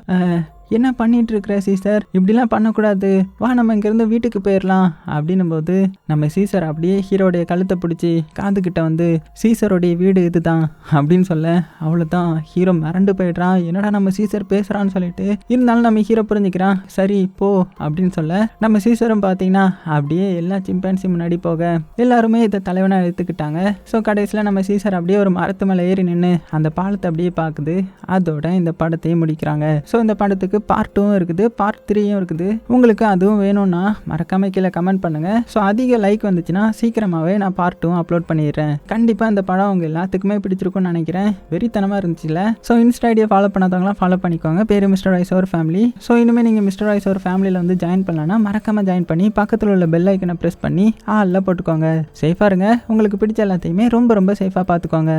என்ன பண்ணிட்டு இருக்கிற சீசர், இப்படிலாம் பண்ணக்கூடாது, வா நம்ம இங்கேருந்து வீட்டுக்கு போயிடலாம் அப்படின்னும் போது நம்ம சீசர் அப்படியே ஹீரோடைய கழுத்தை பிடிச்சி காதுகிட்ட வந்து சீசருடைய வீடு இதுதான் அப்படின்னு சொல்ல அவ்வளோதான். ஹீரோ மிரண்டு போயிடுறான். என்னடா நம்ம சீசர் பேசுகிறான்னு சொல்லிட்டு. இருந்தாலும் நம்ம ஹீரோ புரிஞ்சுக்கிறான். சரி போ அப்படின்னு சொல்ல நம்ம சீசரும் பார்த்தீங்கன்னா அப்படியே எல்லா சிம்பான்சி முன்னாடி போக எல்லாருமே இதை தலைவனாக எடுத்துக்கிட்டாங்க. ஸோ கடைசியில் நம்ம சீசர் அப்படியே ஒரு மரத்து மேலே ஏறி நின்று அந்த பாலத்தை அப்படியே பார்க்குது. அதோட இந்த படத்தையும் முடிக்கிறாங்க. ஸோ இந்த படத்துக்கு பார்ட் 2 இருக்குது, பார்ட் 3யும் இருக்குது. உங்களுக்கு அதுவும் வேணும்னா மறக்காம கீழே கமெண்ட் பண்ணுங்க. ஸோ அதிக லைக் வந்துச்சுன்னா சீக்கிரமாகவே நான் பார்ட் 2 அப்லோட் பண்ணிடுறேன். கண்டிப்பாக இந்த படம் உங்க எல்லாத்துக்குமே பிடிச்சிருக்கும்னு நினைக்கிறேன். வெறித்தனமாக இருந்துச்சுல. ஸோ இன்ஸ்டா ஐடியா ஃபாலோ பண்ணாதவங்களாம் ஃபாலோ பண்ணிக்கோங்க. பேர் மிஸ்டர் ராய்ஸ் அவர் ஃபேமிலி. ஸோ இனிமேல் நீங்கள் மிஸ்டர் ராய்ஸ் அவர் ஃபேமிலியில் வந்து ஜாயின் பண்ணலன்னா மறக்காம ஜாயின் பண்ணி பக்கத்தில் உள்ள பெல் ஐக்கனை ப்ரெஸ் பண்ணி ஆல்ல போட்டுக்கோங்க. சேஃபாக இருங்க. உங்களுக்கு பிடிச்ச எல்லாத்தையுமே ரொம்ப ரொம்ப சேஃபாக பார்த்துக்கோங்க.